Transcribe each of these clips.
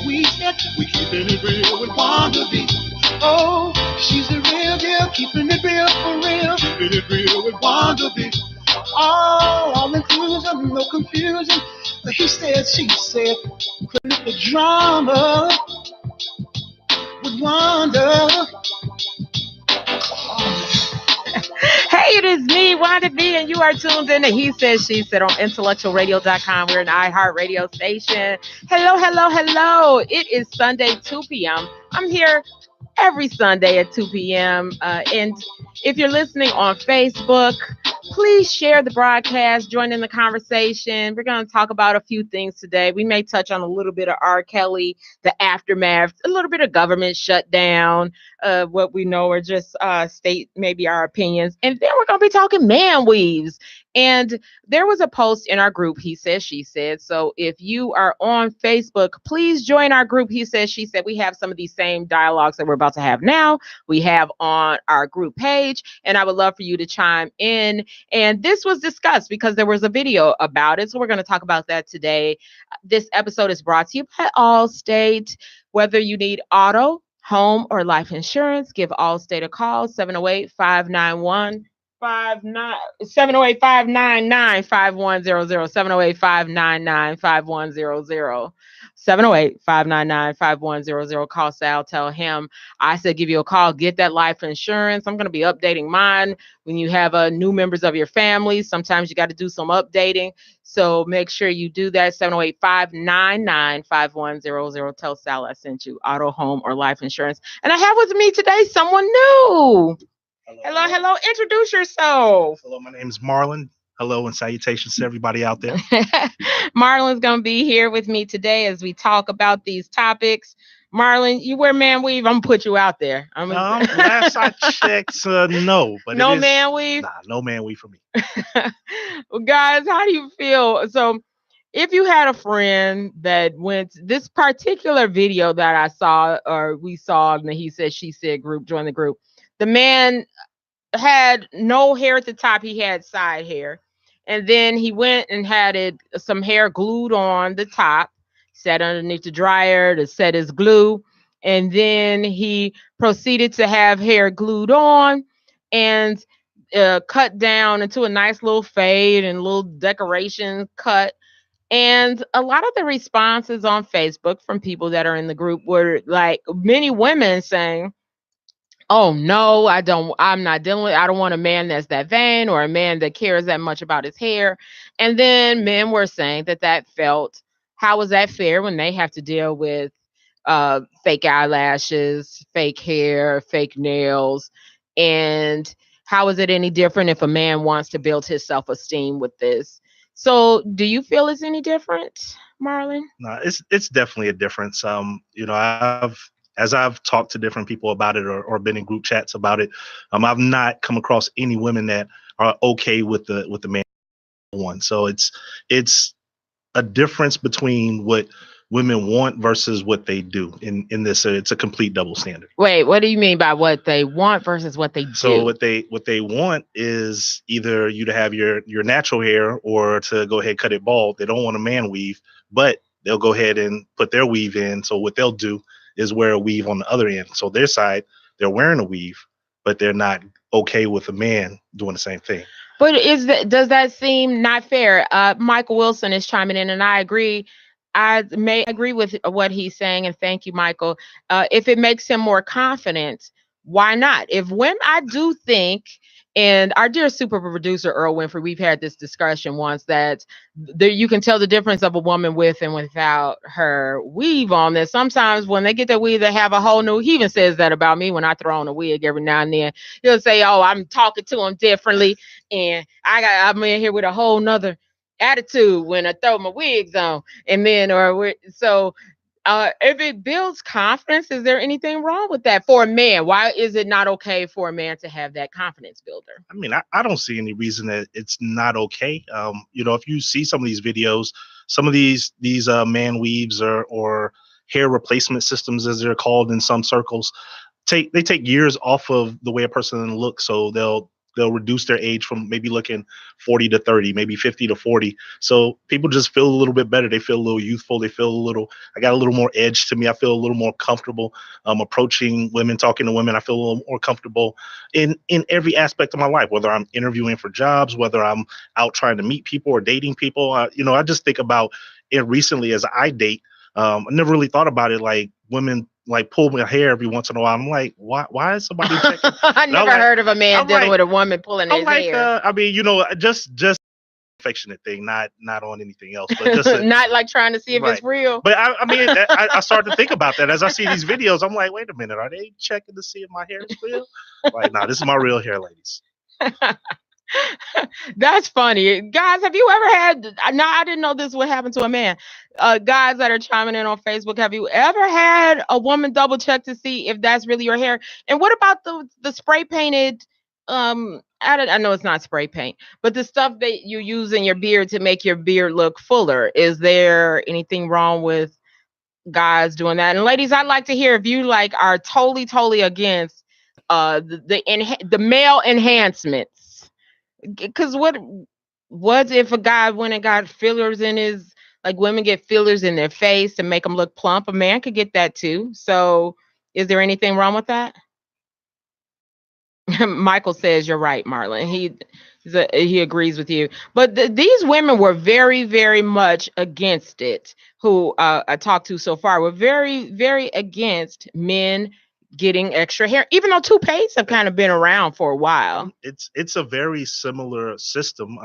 we said, we keeping it real with Wanda B. Oh, she's the real deal, keeping it real for real, keeping it real with Wanda B. All inclusion, no confusion. He said, she said, quit the drama with Wanda. Hey, it is me, Wanda B, and you are tuned in to He Said, She Said on IntellectualRadio.com. We're an iHeartRadio station. Hello, hello, hello. It is Sunday, 2 p.m. I'm here every Sunday at 2 p.m. And if you're listening on Facebook, please share the broadcast, join in the conversation. We're going to talk about a few things today. We may touch on a little bit of R. Kelly, the aftermath, a little bit of government shutdown, what we know, or just state maybe our opinions. And then we're going to be talking man weaves. And there was a post in our group, He Said, She Said. So if you are on Facebook, please join our group, He Said, She Said. We have some of these same dialogues that we're about to have now. We have on our group page, and I would love for you to chime in. And this was discussed because there was a video about it. So we're going to talk about that today. This episode is brought to you by Allstate. Whether you need auto, home, or life insurance, give Allstate a call, 708-591 708-599-5100, 708-599-5100, 708-599-5100. Call Sal, tell him I said give you a call, get that life insurance. I'm going to be updating mine. When you have new members of your family, sometimes you got to do some updating. So make sure you do that. 708-599-5100. Tell Sal I sent you auto, home, or life insurance. And I have with me today someone new. Hello, hello. Introduce yourself. Hello, my name is Marlon. Hello and salutations to everybody out there. Marlon's going to be here with me today as we talk about these topics. Marlon, you wear man weave? I'm going to put you out there. Last I checked, no. But no man weave? Nah, no man weave for me. Well, guys, how do you feel? So if you had a friend that went, this particular video that I saw, or we saw in the He Said, She Said group, join the group, the man had no hair at the top. He had side hair. And then he went and had some hair glued on the top, sat underneath the dryer to set his glue. And then he proceeded to have hair glued on and cut down into a nice little fade and little decoration cut. And a lot of the responses on Facebook from people that are in the group were like many women saying, oh no, I'm not dealing with, I don't want a man that's that vain or a man that cares that much about his hair. And then men were saying that felt, how is that fair when they have to deal with fake eyelashes, fake hair, fake nails? And how is it any different if a man wants to build his self-esteem with this? So do you feel it's any different, Marlon? No, it's definitely a difference. As I've talked to different people about it or been in group chats about it, I've not come across any women that are okay with the man one. So it's a difference between what women want versus what they do in this. It's a complete double standard. Wait, what do you mean by what they want versus what they do? So what they want is either you to have your natural hair or to go ahead and cut it bald. They don't want a man weave, but they'll go ahead and put their weave in. So what they'll do is wear a weave on the other end. So their side, they're wearing a weave, but they're not okay with a man doing the same thing. But does that seem not fair? Michael Wilson is chiming in, and I agree. I may agree with what he's saying, and thank you, Michael. If it makes him more confident, why not? I do think, and our dear super producer Earl Winfrey, we've had this discussion once that you can tell the difference of a woman with and without her weave on. That sometimes when they get their weave, they have a whole new. He even says that about me when I throw on a wig every now and then. He'll say, "Oh, I'm talking to him differently, and I'm in here with a whole nother attitude when I throw my wigs on." And then, if it builds confidence, is there anything wrong with that for a man? Why is it not okay for a man to have that confidence builder? I mean, I don't see any reason that it's not okay. If you see some of these videos, some of these man weaves or hair replacement systems, as they're called in some circles, they take years off of the way a person looks. So they'll they'll reduce their age from maybe looking 40 to 30, maybe 50 to 40. So people just feel a little bit better. They feel a little youthful. They feel a little, I got a little more edge to me. I feel a little more comfortable approaching women, talking to women. I feel a little more comfortable in every aspect of my life, whether I'm interviewing for jobs, whether I'm out trying to meet people or dating people. I just think about it recently as I date. I never really thought about it like women like pull my hair every once in a while. I'm like, why is somebody checking? I never heard of a man I'm dealing like, with a woman pulling his hair. I mean, just affectionate thing, not on anything else, but just not like trying to see if right. it's real. But I mean, I started to think about that as I see these videos. I'm like, wait a minute, are they checking to see if my hair is real? Like, nah, this is my real hair, ladies. That's funny. Guys, have you ever had, now I didn't know this would happen to a man. Guys that are chiming in on Facebook, have you ever had a woman double check to see if that's really your hair? And what about the spray painted, I know it's not spray paint, but the stuff that you use in your beard to make your beard look fuller? Is there anything wrong with guys doing that? And ladies, I'd like to hear if you like are totally against the male enhancements. Because what if a guy went and got fillers in his, like women get fillers in their face to make them look plump? A man could get that too. So is there anything wrong with that? Michael says you're right, Marlon. He agrees with you. But these women were very much against it. Who I talked to so far were very against men getting extra hair, even though toupees have kind of been around for a while. It's a very similar system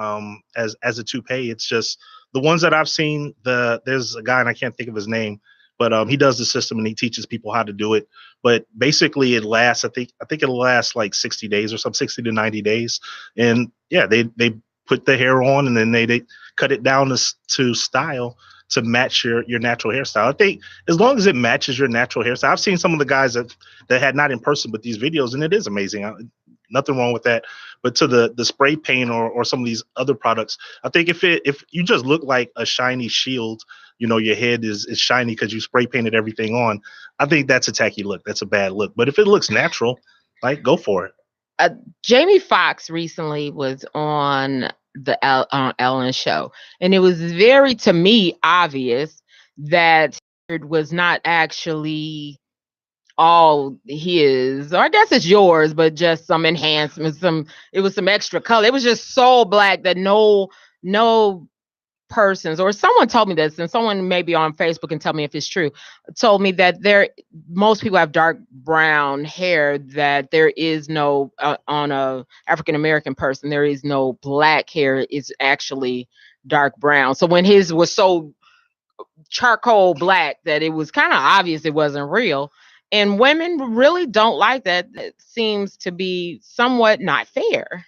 as a toupee. It's just the ones that I've seen. There's a guy and I can't think of his name, but he does the system and he teaches people how to do it. But basically, it lasts. I think it'll last like 60 days or some 60 to 90 days. And yeah, they put the hair on and then they cut it down to style to match your natural hairstyle. I think as long as it matches your natural hairstyle. I've seen some of the guys that had not in person, but these videos, and it is amazing. Nothing wrong with that. But to the spray paint or some of these other products, I think if you just look like a shiny shield, your head is shiny because you spray painted everything on, I think that's a tacky look. That's a bad look. But if it looks natural, like, go for it. Jamie Foxx recently was on the Ellen show, and it was very, to me, obvious that it was not actually all his, or I guess it's yours, but just some enhancements, it was some extra color. It was just so black that no persons, or someone told me this, and someone maybe on Facebook can tell me if it's true, told me that most people have dark brown hair, that there is no on a African American person, there is no black hair, it's actually dark brown. So when his was so charcoal black that it was kind of obvious it wasn't real, and women really don't like that. It seems to be somewhat not fair.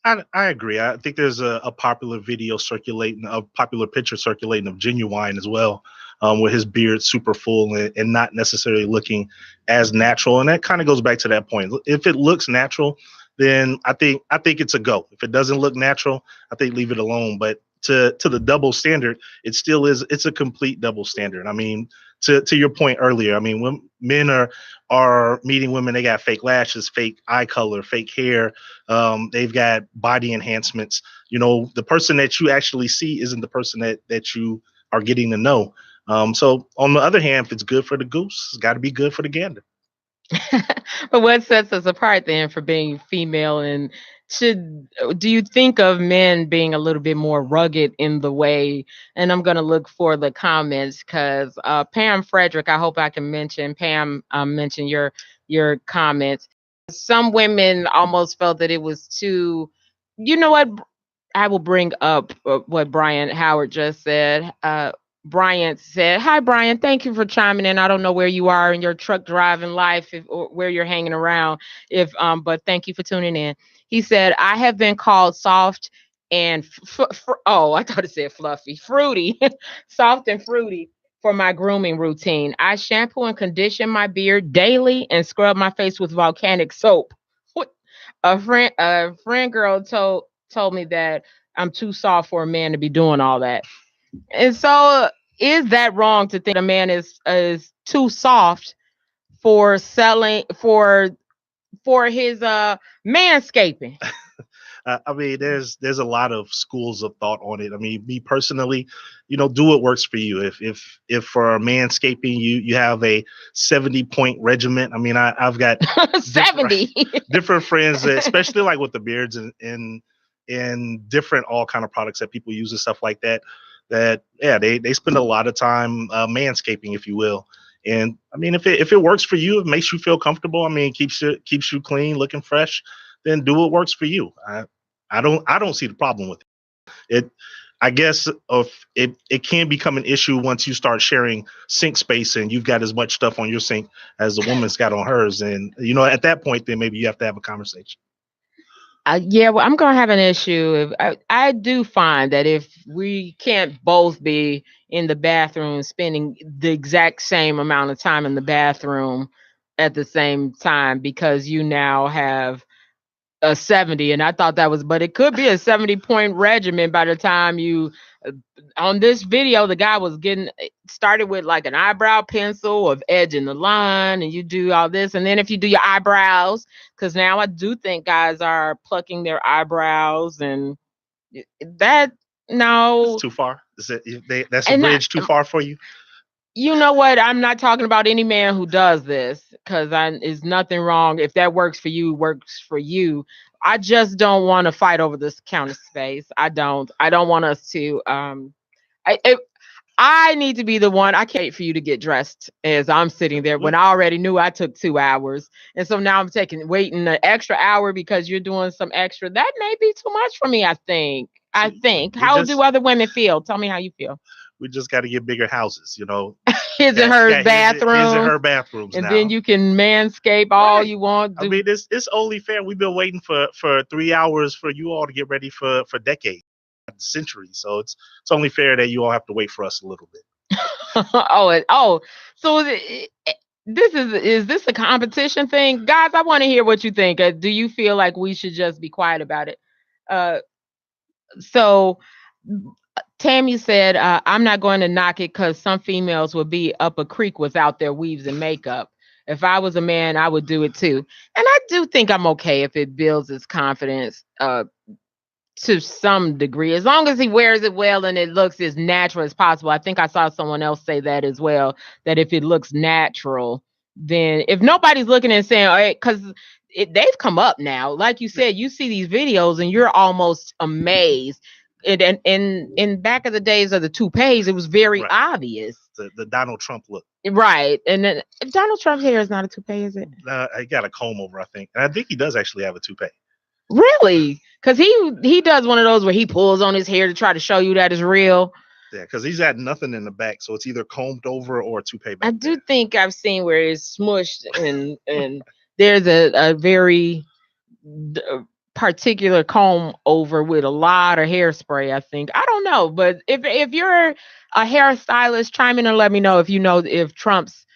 I agree. I think there's a popular video circulating, a popular picture circulating of Genuine as well, with his beard super full and not necessarily looking as natural. And that kind of goes back to that point. If it looks natural, then I think it's a go. If it doesn't look natural, I think leave it alone. But to the double standard, it still is. It's a complete double standard. I mean, to your point earlier, I mean, when men are meeting women, they got fake lashes, fake eye color, fake hair. They've got body enhancements. The person that you actually see isn't the person that you are getting to know. So on the other hand, if it's good for the goose, it's got to be good for the gander. But what sets us apart then for being female, and do you think of men being a little bit more rugged in the way? And I'm going to look for the comments because Pam Frederick, I hope I can mention your comments. Some women almost felt that it was too, what, I will bring up what Brian Howard just said. Brian said, "Hi, Brian. Thank you for chiming in. I don't know where you are in your truck driving life, or where you're hanging around, but thank you for tuning in." He said, "I have been called soft and I thought it said fluffy, fruity, soft and fruity for my grooming routine. I shampoo and condition my beard daily and scrub my face with volcanic soap." A friend girl told me that I'm too soft for a man to be doing all that. And so, is that wrong to think a man is too soft for selling for his manscaping? I mean, there's a lot of schools of thought on it. I mean, me personally, do what works for you. If for manscaping you have a 70-point regimen. I mean, I've got 70. different friends, especially like with the beards and different all kind of products that people use and stuff like that. That yeah, they spend a lot of time manscaping, if you will. And I mean, if it works for you, it makes you feel comfortable. I mean, keeps you clean, looking fresh. Then do what works for you. I don't see the problem with it. I guess it can become an issue once you start sharing sink space and you've got as much stuff on your sink as the woman's got on hers. And at that point, then maybe you have to have a conversation. Yeah, well, I'm gonna have an issue. If I do find that if we can't both be in the bathroom spending the exact same amount of time in the bathroom at the same time, because you now have a 70, and I thought that was, but it could be a 70-point regimen by the time you on this video. The guy was getting started with like an eyebrow pencil of edging the line, and you do all this, and then if you do your eyebrows, because now I do think guys are plucking their eyebrows, and that no. It's too far. That's a And bridge too far for you? You know what? I'm not talking about any man who does this, because there's nothing wrong. If that works for you, works for you. I just don't want to fight over this counter space. I don't want us to. I need to be the one. I can't wait for you to get dressed as I'm sitting there when I already knew I took 2 hours, and so now I'm waiting an extra hour because you're doing some extra. That may be too much for me. I think. How do other women feel? Tell me how you feel. We just got to get bigger houses, His and her bathroom. His and her bathrooms, and now. Then you can manscape all you want. I mean, it's only fair. We've been waiting for 3 hours for you all to get ready for decades, centuries. So it's only fair that you all have to wait for us a little bit. So this is this a competition thing, guys? I want to hear what you think. Do you feel like we should just be quiet about it? So Tammy said, I'm not going to knock it because some females would be up a creek without their weaves and makeup. If I was a man, I would do it too. And I do think I'm okay if it builds his confidence to some degree, as long as he wears it well and it looks as natural as possible. I think I saw someone else say that as well, that if it looks natural, then if nobody's looking and saying, all right, because they've come up now. Like you said, you see these videos and you're almost amazed. And in back of the days of the toupees, it was very obvious. The Donald Trump look. Right. And then Donald Trump's hair is not a toupee, is it? He got a comb over, I think. And I think he does actually have a toupee. Really? Because he does one of those where he pulls on his hair to try to show you that it's real. Yeah, because he's got nothing in the back, so it's either combed over or a toupee back. I do think I've seen where it's smushed and there's a very particular comb over with a lot of hairspray, I think. I don't know, but if you're a hairstylist, chime in and let me know if you know if Trump's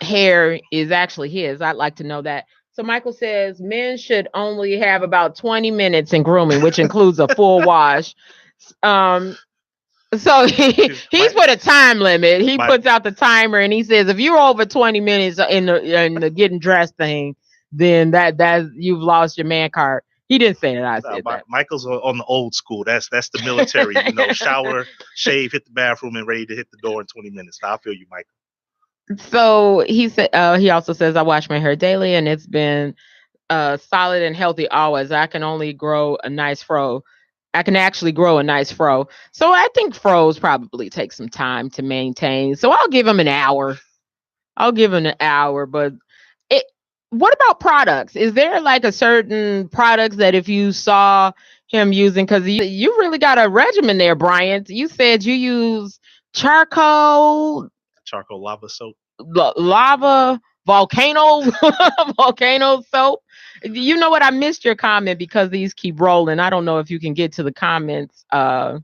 hair is actually his. I'd like to know that. So Michael says men should only have about 20 minutes in grooming, which includes a full wash. So he's put a time limit. He puts out the timer and he says if you're over 20 minutes in the getting dressed thing, then that you've lost your man card. He didn't say that. I said that. Michael's on the old school. That's the military. Shower, shave, hit the bathroom, and ready to hit the door in 20 minutes. I feel you, Michael. So he said. He also says I wash my hair daily, and it's been solid and healthy always. I can only grow a nice fro. I can actually grow a nice fro. So I think fros probably take some time to maintain. So I'll give him an hour. But what about products? Is there like a certain products that if you saw him using, because you really got a regimen there, Bryant. You said you use charcoal lava soap, volcano soap. You know what? I missed your comment because these keep rolling. I don't know if you can get to the comments for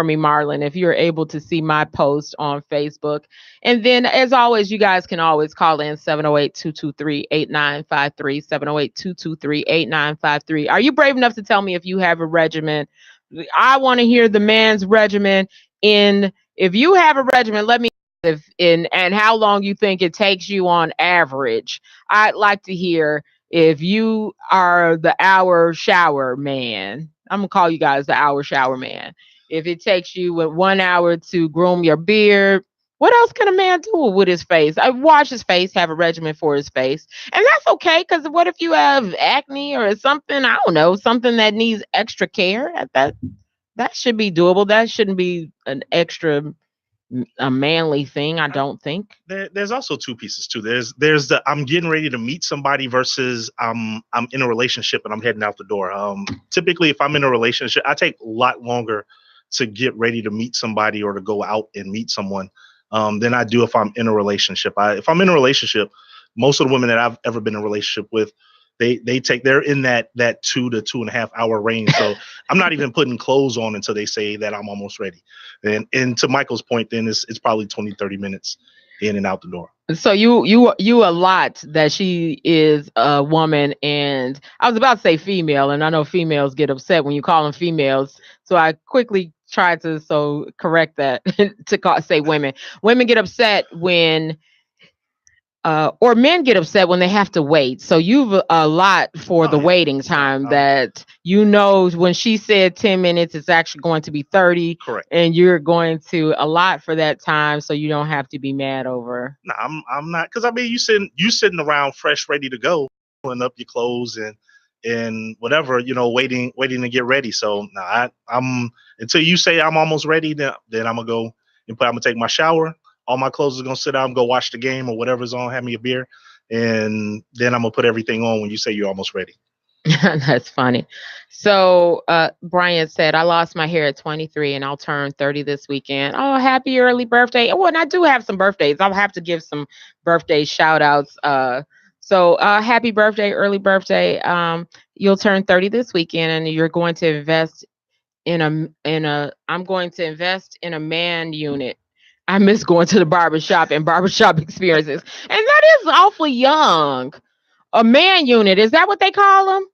me, Marlon, if you're able to see my post on Facebook. And then, as always, you guys can always call in 708-223-8953, 708-223-8953. Are you brave enough to tell me if you have a regimen? I want to hear the man's regimen. If you have a regimen, let me and how long you think it takes you on average. I'd like to hear if you are the hour shower man, I'm gonna call you guys the hour shower man. If it takes you with 1 hour to groom your beard, what else can a man do with his face? I wash his face, have a regimen for his face, and that's okay. Because what if you have acne or something? I don't know, something that needs extra care. That should be doable. That shouldn't be an extra a manly thing. I don't think. There's also two pieces too. There's the I'm getting ready to meet somebody versus I'm in a relationship and I'm heading out the door. Typically, if I'm in a relationship, I take a lot longer to get ready to meet somebody or to go out and meet someone than I do if I'm in a relationship. If I'm in a relationship, most of the women that I've ever been in a relationship with, they're in that 2 to 2.5 hour range. So I'm not even putting clothes on until they say that I'm almost ready. And to Michael's point, then it's probably 20-30 minutes in and out the door. So you a lot that she is a woman, and I was about to say female, and I know females get upset when you call them females. So I quickly tried to correct that to say women. Women get upset when or men get upset when they have to wait. So you've a lot for the waiting time that when she said 10 minutes, it's actually going to be 30. Correct. And you're going to allot for that time so you don't have to be mad over. No, I'm not, because I mean you sitting around fresh, ready to go, pulling up your clothes and whatever, waiting to get ready. So no, I'm until you say I'm almost ready, then I'm gonna go I'm gonna take my shower. All my clothes are gonna sit out and go watch the game or whatever's on, have me a beer, and then I'm gonna put everything on when you say you're almost ready. That's funny. So Brian said, I lost my hair at 23 and I'll turn 30 this weekend. Oh, happy early birthday. Oh, and I do have some birthdays. I'll have to give some birthday shout outs. So happy birthday, early birthday. You'll turn 30 this weekend and you're going to invest I'm going to invest in a man unit. I miss going to the barbershop and barbershop experiences. And that is awfully young. A man unit, is that what they call them?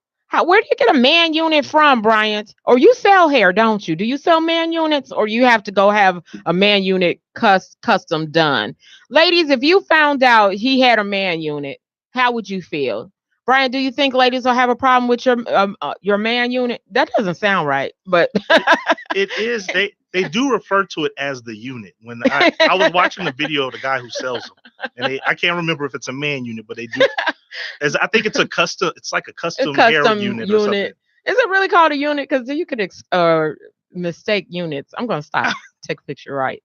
Where do you get a man unit from, Bryant? Or you sell hair, don't you? Do you sell man units, or you have to go have a man unit custom done? Ladies, if you found out he had a man unit, how would you feel? Brian, do you think ladies will have a problem with your man unit? That doesn't sound right, but it is. They do refer to it as the unit. When I was watching the video of the guy who sells them, and I can't remember if it's a man unit, but they do. I think it's a custom. It's like a custom hair unit or something. Is it really called a unit? Because you could mistake units. I'm gonna stop. Take a picture, right?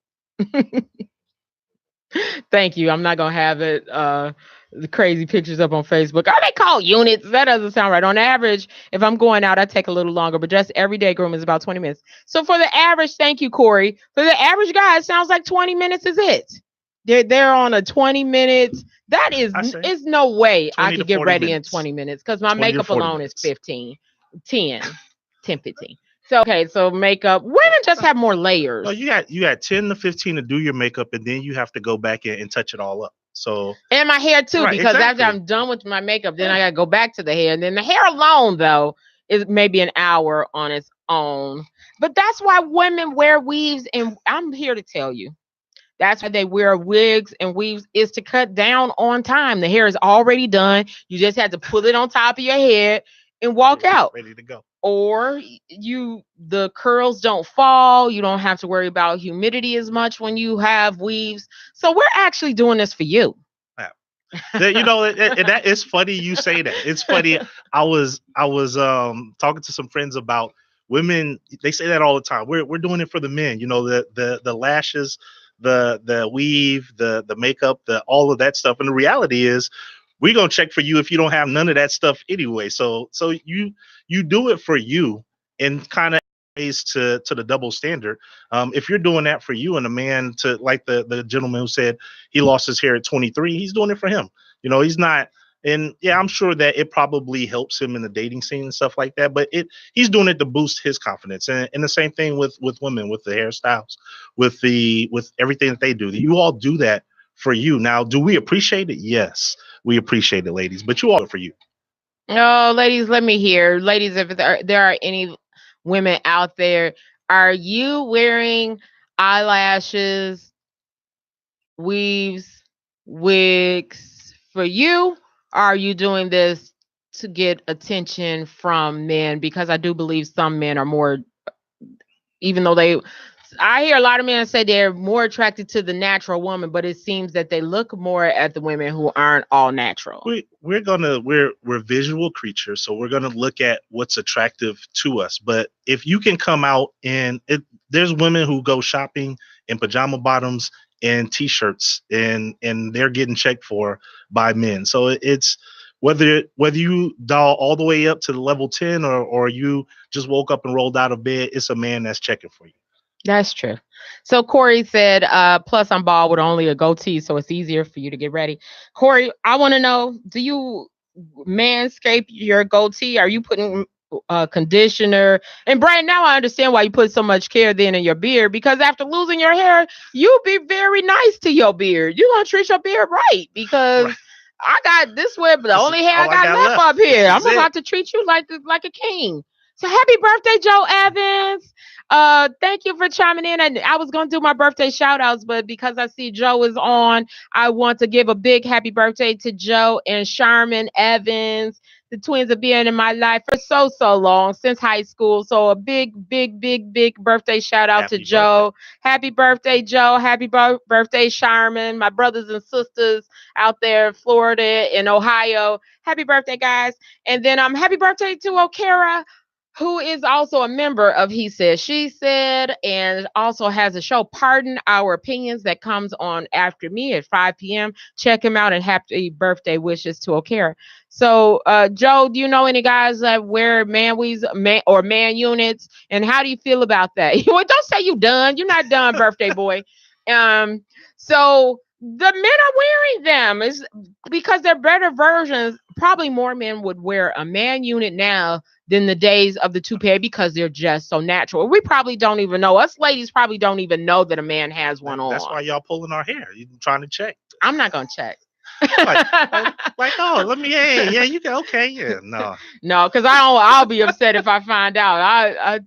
Thank you. I'm not gonna have it. The crazy pictures up on Facebook. Are they called units? That doesn't sound right. On average, if I'm going out, I take a little longer, but just everyday grooming is about 20 minutes. So for the average, thank you, Corey. For the average guy, it sounds like 20 minutes is it. They're on a 20 minutes. That is no way I could get ready in 20 minutes because my makeup alone is 15, 10, 15. So okay, so makeup. Women just have more layers. Well, you got 10 to 15 to do your makeup, and then you have to go back and touch it all up. So and my hair too, because after I'm done with my makeup, then I gotta go back to the hair. And then the hair alone, though, is maybe an hour on its own. But that's why women wear weaves, and I'm here to tell you. That's why they wear wigs and weaves, is to cut down on time. The hair is already done. You just have to put it on top of your head and walk out. Ready to go. Or the curls don't fall. You don't have to worry about humidity as much when you have weaves. So we're actually doing this for you. Yeah. That is funny you say that. It's funny. I was talking to some friends about women. They say that all the time. We're doing it for the men. The lashes, the weave, the makeup, all of that stuff. And the reality is, we're gonna check for you if you don't have none of that stuff anyway. So you do it for you, and kind of ways to the double standard. If you're doing that for you, and a man, to like the gentleman who said he lost his hair at 23, he's doing it for him. He's not. And yeah, I'm sure that it probably helps him in the dating scene and stuff like that. But he's doing it to boost his confidence. And the same thing with women, with the hairstyles, with everything that they do. You all do that for you. Now, do we appreciate it? Yes, we appreciate it, ladies. But you all do it for you. Oh, ladies, let me hear. Ladies, if there are any women out there, are you wearing eyelashes, weaves, wigs for you? Or are you doing this to get attention from men, because I do believe some men are more, even though I hear a lot of men say they're more attracted to the natural woman, but it seems that they look more at the women who aren't all natural. We're visual creatures, so we're gonna look at what's attractive to us. But if you can come out and there's women who go shopping in pajama bottoms and t-shirts, and they're getting checked for by men. So it's whether you dial all the way up to the level 10 or you just woke up and rolled out of bed, it's a man that's checking for you. That's true. So Corey said, plus I'm bald with only a goatee, so it's easier for you to get ready. Corey, I want to know, do you manscape your goatee? Are you putting conditioner? And Brian, now I understand why you put so much care then in your beard, because after losing your hair, you be very nice to your beard. You gonna treat your beard right, because I got this way, but the only hair I got left up here. I'm about to treat you like a king. So happy birthday, Joe Evans. Thank you for chiming in. And I was going to do my birthday shout outs, but because I see Joe is on, I want to give a big happy birthday to Joe and Sharman Evans. The twins have been in my life for so long, since high school. So a big birthday shout out to Joe. Happy birthday, Joe. Happy birthday, Sharman. My brothers and sisters out there in Florida and Ohio. Happy birthday, guys. And then happy birthday to Okara, who is also a member of He Said, She Said, and also has a show, Pardon Our Opinions, that comes on after me at 5 p.m. Check him out, and happy birthday wishes to Okara. So, Joe, do you know any guys that wear man units, and how do you feel about that? Well, don't say you done. You're not done, birthday boy. So the men are wearing them is because they're better versions. Probably more men would wear a man unit now than the days of the toupee, because they're just so natural. We probably don't even know. Us ladies probably don't even know that a man has one on. That's why y'all pulling our hair. You trying to check. I'm not going to check. Oh, let me, yeah, you can, okay, yeah, no, because I'll be upset if I find out. I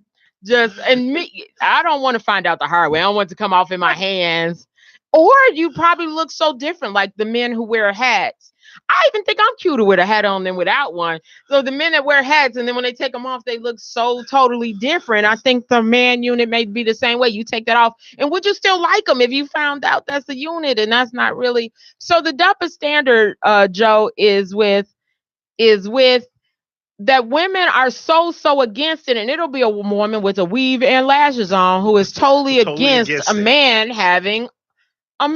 don't want to find out the hard way. I don't want it to come off in my hands. Or you probably look so different, like the men who wear hats. I even think I'm cuter with a hat on than without one. So the men that wear hats, and then when they take them off, they look so totally different. I think the man unit may be the same way. You take that off, and would you still like them if you found out that's a unit and that's not really? So the double standard, Joe, is with that women are so against it, and it'll be a woman with a weave and lashes on who is totally against a man having I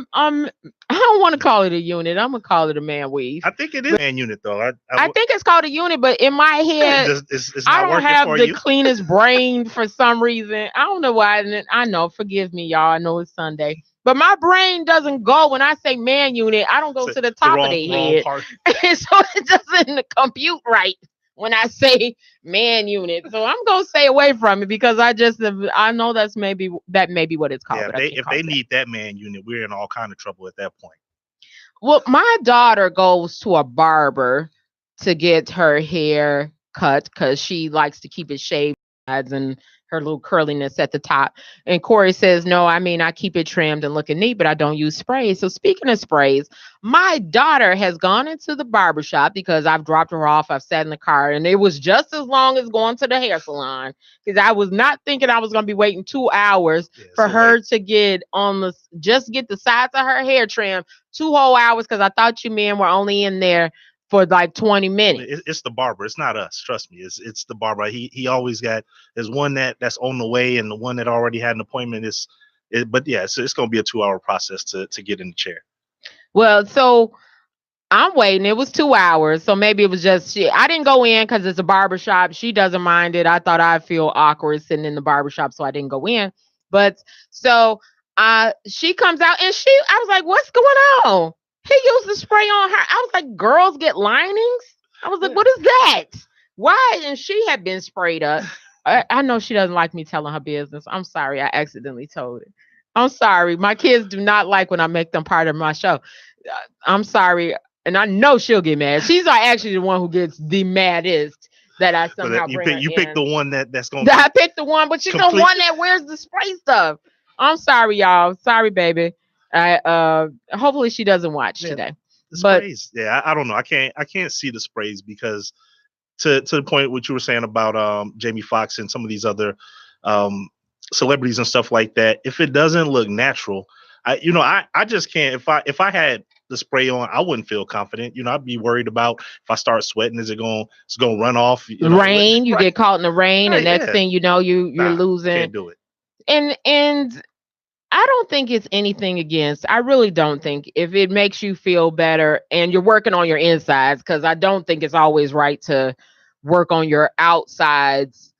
don't want to call it a unit. I'm gonna call it a man weave. I think it is a man unit, though. I think it's called a unit, but in my head, it's I don't have the cleanest brain for some reason. I don't know why. I know. Forgive me, y'all. I know it's Sunday, but my brain doesn't go when I say man unit. I don't go to the top of the head, so it doesn't compute right when I say man unit. So I'm gonna stay away from it, because I know that may be what it's called. Yeah, if they need that man unit, we're in all kind of trouble at that point. Well, my daughter goes to a barber to get her hair cut because she likes to keep it shaved and her little curliness at the top. And Corey says, no, I mean, I keep it trimmed and looking neat, but I don't use sprays. So speaking of sprays, my daughter has gone into the barbershop because I've dropped her off. I've sat in the car, and it was just as long as going to the hair salon, because I was not thinking I was going to be waiting 2 hours for her to get get the sides of her hair trimmed 2 whole hours, because I thought you men were only in there for like 20 minutes. It's the barber. It's not us. Trust me. It's the barber. He always there's one that's on the way, and the one that already had an appointment but yeah, so it's going to be a 2-hour process to get in the chair. Well, so I'm waiting. It was 2 hours. So maybe it was just I didn't go in because it's a barbershop. She doesn't mind it. I thought I'd feel awkward sitting in the barbershop, so I didn't go in. But so she comes out, and I was like, what's going on? He used the spray on her. I was like, girls get linings? I was like, what is that? Why? And she had been sprayed up. I know she doesn't like me telling her business. I'm sorry. I accidentally told it. I'm sorry. My kids do not like when I make them part of my show. I'm sorry. And I know she'll get mad. She's actually the one who gets the maddest that I somehow bring her You pick the one that's going to... I picked the one, but she's the one that wears the spray stuff. I'm sorry, y'all. Sorry, baby. Hopefully she doesn't watch today. The sprays, yeah, I don't know. I can't see the sprays because to the point what you were saying about Jamie Foxx and some of these other um, celebrities and stuff like that. If it doesn't look natural, I just can't. If I had the spray on, I wouldn't feel confident. I'd be worried about if I start sweating, is it's going to run off? Rain, you right, get caught in the rain, right, and next yeah. thing you know, you're Nah, losing. can't do it. And I don't think it's anything against. I really don't think if it makes you feel better and you're working on your insides, because I don't think it's always right to work on your outsides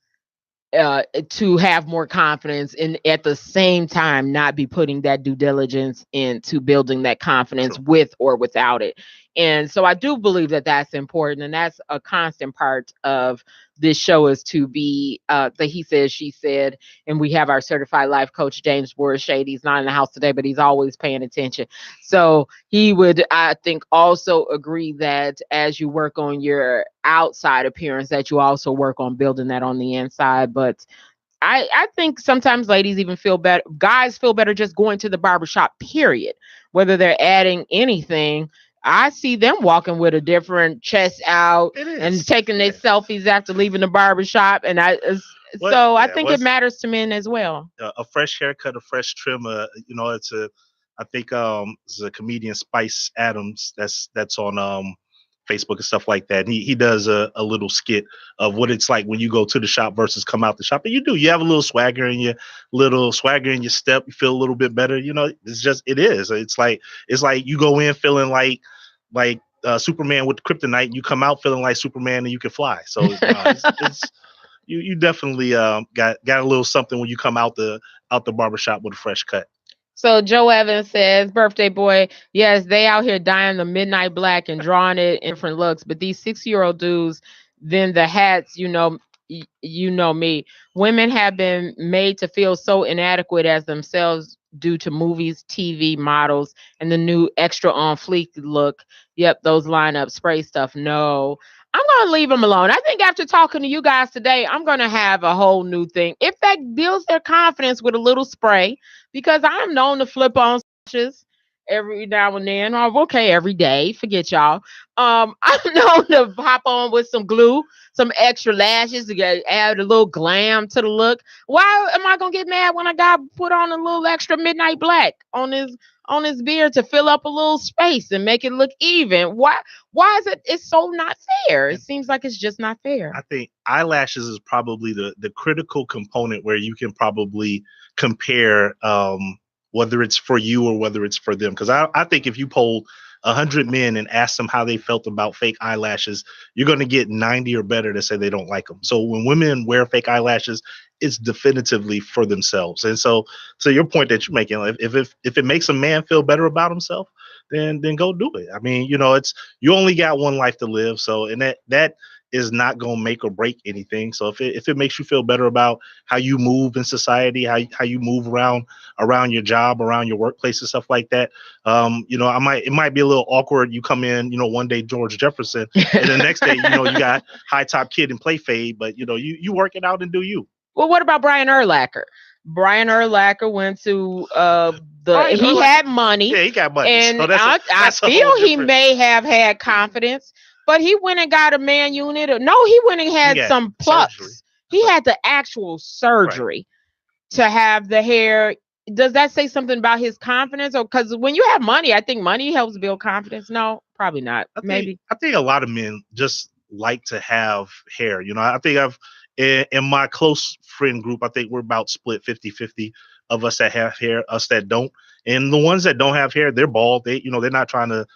to have more confidence, and at the same time not be putting that due diligence into building that confidence. True. With or without it. And so I do believe that that's important, and that's a constant part of this show, is to be the he said, she said. And we have our certified life coach, James Borshade. He's not in the house today, but he's always paying attention. So he would, I think, also agree that as you work on your outside appearance, that you also work on building that on the inside. But I think sometimes ladies even feel better, guys feel better just going to the barbershop, period. Whether they're adding anything, I see them walking with a different chest out and taking their selfies after leaving the barbershop. And I think it matters to men as well. A fresh haircut, a fresh trim. I think it's a comedian, Spice Adams, that's on Facebook and stuff like that. And he does a little skit of what it's like when you go to the shop versus come out the shop. And you have a little swagger in your step. You feel a little bit better. It is. It's like you go in feeling like Superman with kryptonite. You come out feeling like Superman and you can fly. So you definitely got a little something when you come out the barbershop with a fresh cut. So Joe Evans says, birthday boy, yes, they out here dyeing the midnight black and drawing it in different looks. But these 60-year-old dudes, then the hats, you know me. Women have been made to feel so inadequate as themselves due to movies, TV, models, and the new extra on fleek look. Yep, those lineup spray stuff. No, I'm going to leave them alone. I think after talking to you guys today, I'm going to have a whole new thing. If that builds their confidence with a little spray, because I'm known to flip on switches every now and then. Or okay, every day. Forget y'all. I'm known to hop on with some glue, some extra lashes to add a little glam to the look. Why am I gonna get mad when I got put on a little extra midnight black on his beard to fill up a little space and make it look even? Why is it? It's so not fair. It seems like it's just not fair. I think eyelashes is probably the critical component where you can probably compare whether it's for you or whether it's for them. Because I think if you polled 100 men and asked them how they felt about fake eyelashes, you're going to get 90 or better to say they don't like them. So when women wear fake eyelashes, it's definitively for themselves. And so to your point that you're making, if it makes a man feel better about himself, then go do it. I mean, it's you only got one life to live. So and that is not going to make or break anything. So if it makes you feel better about how you move in society, how you move around your job, around your workplace and stuff like that, it might be a little awkward. You come in, one day George Jefferson, and the next day, you got high top kid and play fade, but you work it out and do you. Well, what about Brian Urlacher? Brian Urlacher went to he had money. Yeah, he got money. And so I feel he may have had confidence, but he went and got a man unit. He went and had some plucks. Surgery. He had the actual surgery to have the hair. Does that say something about his confidence? Or because when you have money, I think money helps build confidence. No, probably not. Maybe. I think a lot of men just like to have hair. I think in my close friend group, I think we're about split 50-50 of us that have hair, us that don't. And the ones that don't have hair, they're bald. They're not trying to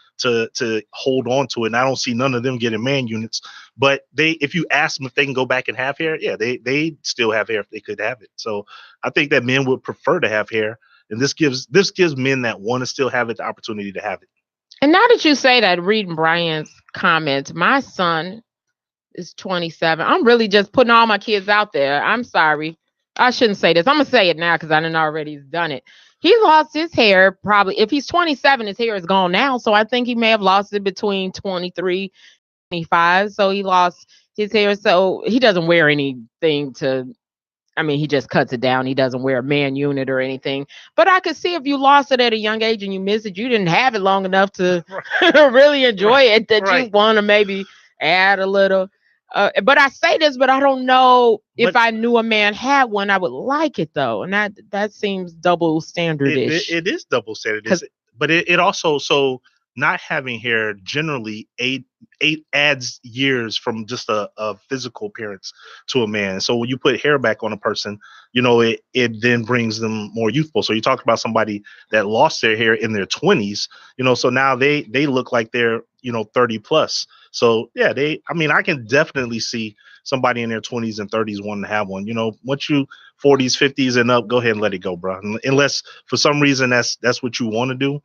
hold on to it. And I don't see none of them getting man units. But if you ask them if they can go back and have hair, yeah, they still have hair if they could have it. So I think that men would prefer to have hair. And this gives men that want to still have it the opportunity to have it. And now that you say that, reading Brian's comments, my son is 27. I'm really just putting all my kids out there. I'm sorry. I shouldn't say this. I'm going to say it now because I done already done it. He lost his hair probably. If he's 27, his hair is gone now. So I think he may have lost it between 23, 25. So he lost his hair. So he doesn't wear anything to I mean, he just cuts it down. He doesn't wear a man unit or anything. But I could see if you lost it at a young age and you missed it, you didn't have it long enough to really enjoy it, that you Right. want to maybe add a little. But I say this, but I don't know if But I knew a man had one, I would like it though, and that seems double standardish. it is double standard. Because But it also, so not having hair generally eight adds years from just a physical appearance to a man. So when you put hair back on a person, it then brings them more youthful. So you talk about somebody that lost their hair in their 20s, so now they look like they're 30 plus. So yeah, I mean, I can definitely see somebody in their 20s and 30s wanting to have one. Once you 40s, 50s and up, go ahead and let it go, bro. Unless for some reason that's what you want to do,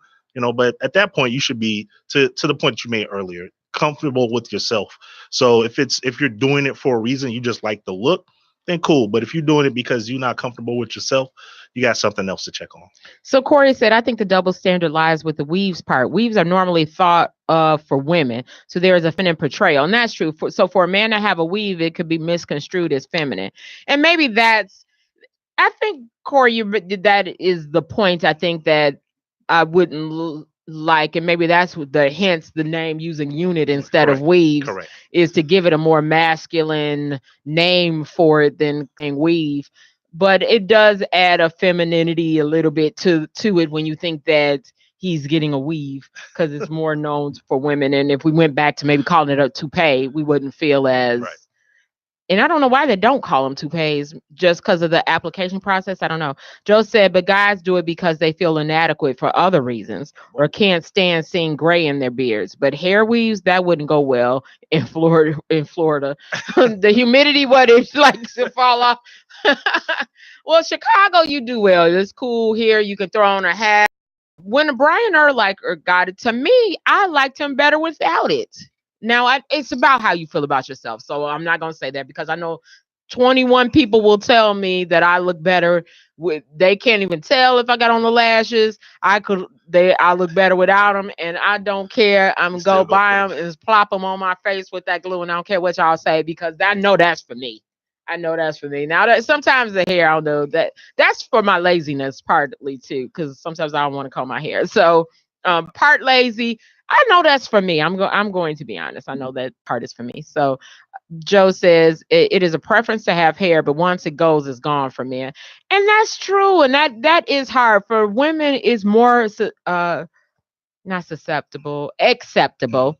but at that point you should be, to the point you made earlier, comfortable with yourself. So if you're doing it for a reason, you just like the look, then cool. But if you're doing it because you're not comfortable with yourself, you got something else to check on. So Corey said, I think the double standard lies with the weaves part. Weaves are normally thought of for women, so there is a feminine portrayal, and that's true. So for a man to have a weave, it could be misconstrued as feminine, and maybe that's. I think Corey, that is the point. I think that I wouldn't like, and maybe that's what hence the name using unit instead of weaves. Correct. Is to give it a more masculine name for it than weave. But it does add a femininity a little bit to it when you think that he's getting a weave, because it's more known for women. And if we went back to maybe calling it a toupee, we wouldn't feel as. Right. And I don't know why they don't call them toupees, just because of the application process. I don't know. Joe said, but guys do it because they feel inadequate for other reasons or can't stand seeing gray in their beards. But hair weaves, that wouldn't go well in Florida. The humidity, what it likes to fall off. Well, Chicago, you do well. It's cool here. You can throw on a hat. When Brian Urlacher got it, to me, I liked him better without it. Now, it's about how you feel about yourself. So I'm not going to say that, because I know 21 people will tell me that I look better they can't even tell if I got on the lashes. I look better without them, and I don't care. I'm going to go buy them and just plop them on my face with that glue, and I don't care what y'all say, because I know that's for me. Now that sometimes the hair, I don't know, that's for my laziness partly too, because sometimes I don't want to comb my hair. So part lazy. I know that's for me. I'm going to be honest. I know that part is for me. So Joe says it is a preference to have hair, but once it goes, it's gone for men. And that's true. And that is hard. For women, is more not susceptible, acceptable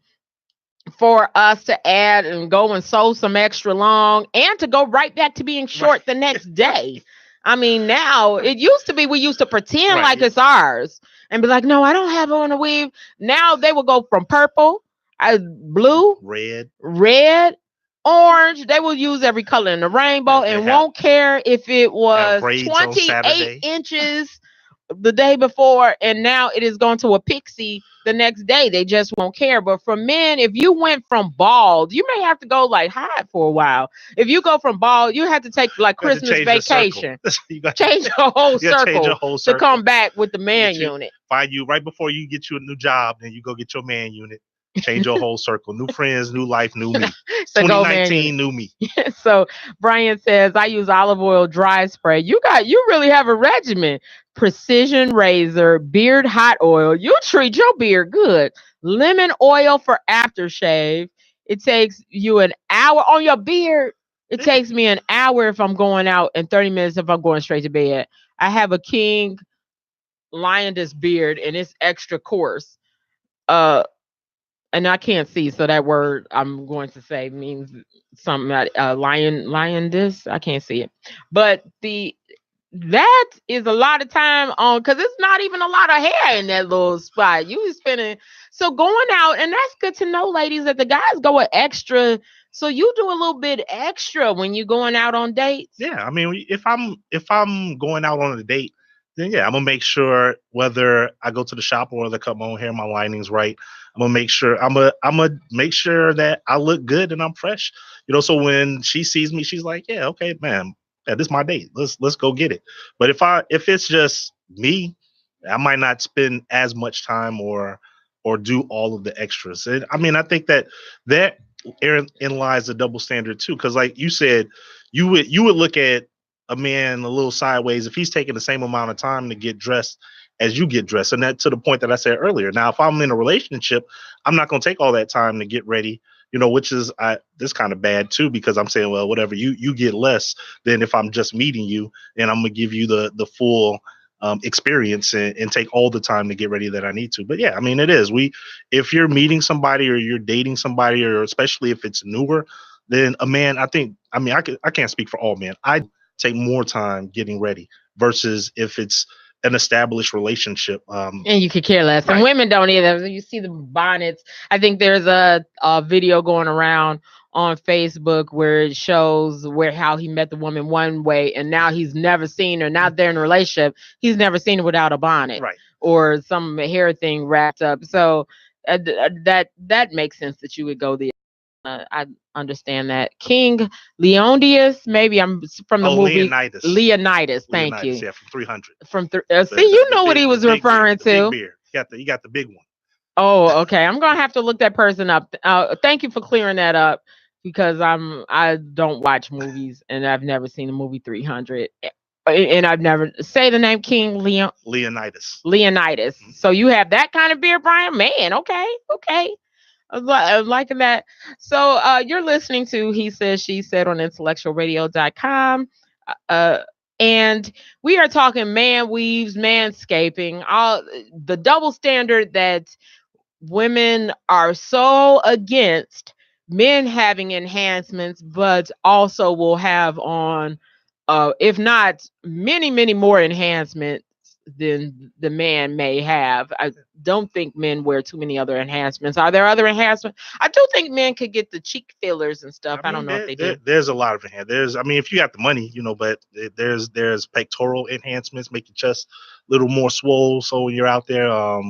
for us to add and go and sew some extra long and to go right back to being short the next day. I mean, now it used to be we used to pretend like it's ours and be like, no, I don't have on a weave. Now they will go from purple, blue, red, orange. They will use every color in the rainbow and won't care if it was 28 inches the day before, and now it is going to a pixie the next day. They just won't care. But for men, if you went from bald, you may have to go like hide for a while. If you go from bald, you have to take like Christmas vacation. Change your whole circle to come back with the man unit. Find you right before you get you a new job, then you go get your man unit. Change your whole circle. New friends, new life, new me. 2019, new me. So Brian says, I use olive oil dry spray. You really have a regimen. Precision razor, beard hot oil. You treat your beard good. Lemon oil for aftershave. It takes you an hour on your beard. It takes me an hour if I'm going out and 30 minutes if I'm going straight to bed. I have a King Lioness beard and it's extra coarse. And I can't see, so that word I'm going to say means something that lioness. I can't see it, but that is a lot of time on, because it's not even a lot of hair in that little spot. You spending, so going out, and that's good to know, ladies, that the guys go an extra. So you do a little bit extra when you're going out on dates. Yeah, I mean, if I'm going out on a date, then yeah, I'm gonna make sure whether I go to the shop or whether I cut my own hair, my lining's right. I'm gonna make sure make sure that I look good and I'm fresh. So when she sees me, she's like, yeah, okay, man, yeah, this is my date. Let's go get it. But if it's just me, I might not spend as much time or do all of the extras. And I mean, I think that in lies a double standard too, because like you said, you would look at a man a little sideways if he's taking the same amount of time to get dressed as you get dressed. And that to the point that I said earlier. Now, if I'm in a relationship, I'm not going to take all that time to get ready, which is this kind of bad too, because I'm saying, well, whatever, you get less than if I'm just meeting you and I'm going to give you the full experience and take all the time to get ready that I need to. But yeah, I mean, it is. If you're meeting somebody or you're dating somebody, or especially if it's newer, then a man, I can't speak for all men. I take more time getting ready versus if it's an established relationship. And you could care less. Right. And women don't either. You see the bonnets. I think there's a video going around on Facebook where it shows how he met the woman one way and now he's never seen her. Now they're in a relationship. He's never seen her without a bonnet, right, or some hair thing wrapped up. So that makes sense that you would go there. I understand that. King Leonidas, maybe I'm from the movie Leonidas. Thank you. Yeah, from 300. See, you know what he was referring to. Big beard. You got the big one. Oh, okay. I'm gonna have to look that person up. Thank you for clearing that up, because I don't watch movies and I've never seen the movie 300, and I've never say the name King Leonidas. Mm-hmm. So you have that kind of beard, Brian? Man, okay. I'm liking that. So you're listening to He Said, She Said on IntellectualRadio.com. And we are talking man weaves, manscaping, all the double standard that women are so against men having enhancements, but also will have on, if not many more enhancements than the man may have. I don't think men wear too many other enhancements. Are there other enhancements? I do think men could get the cheek fillers and stuff. I don't know if they do. There's a lot of enhancements. If you got the money, but there's pectoral enhancements, make your chest a little more swole. So when you're out there, I've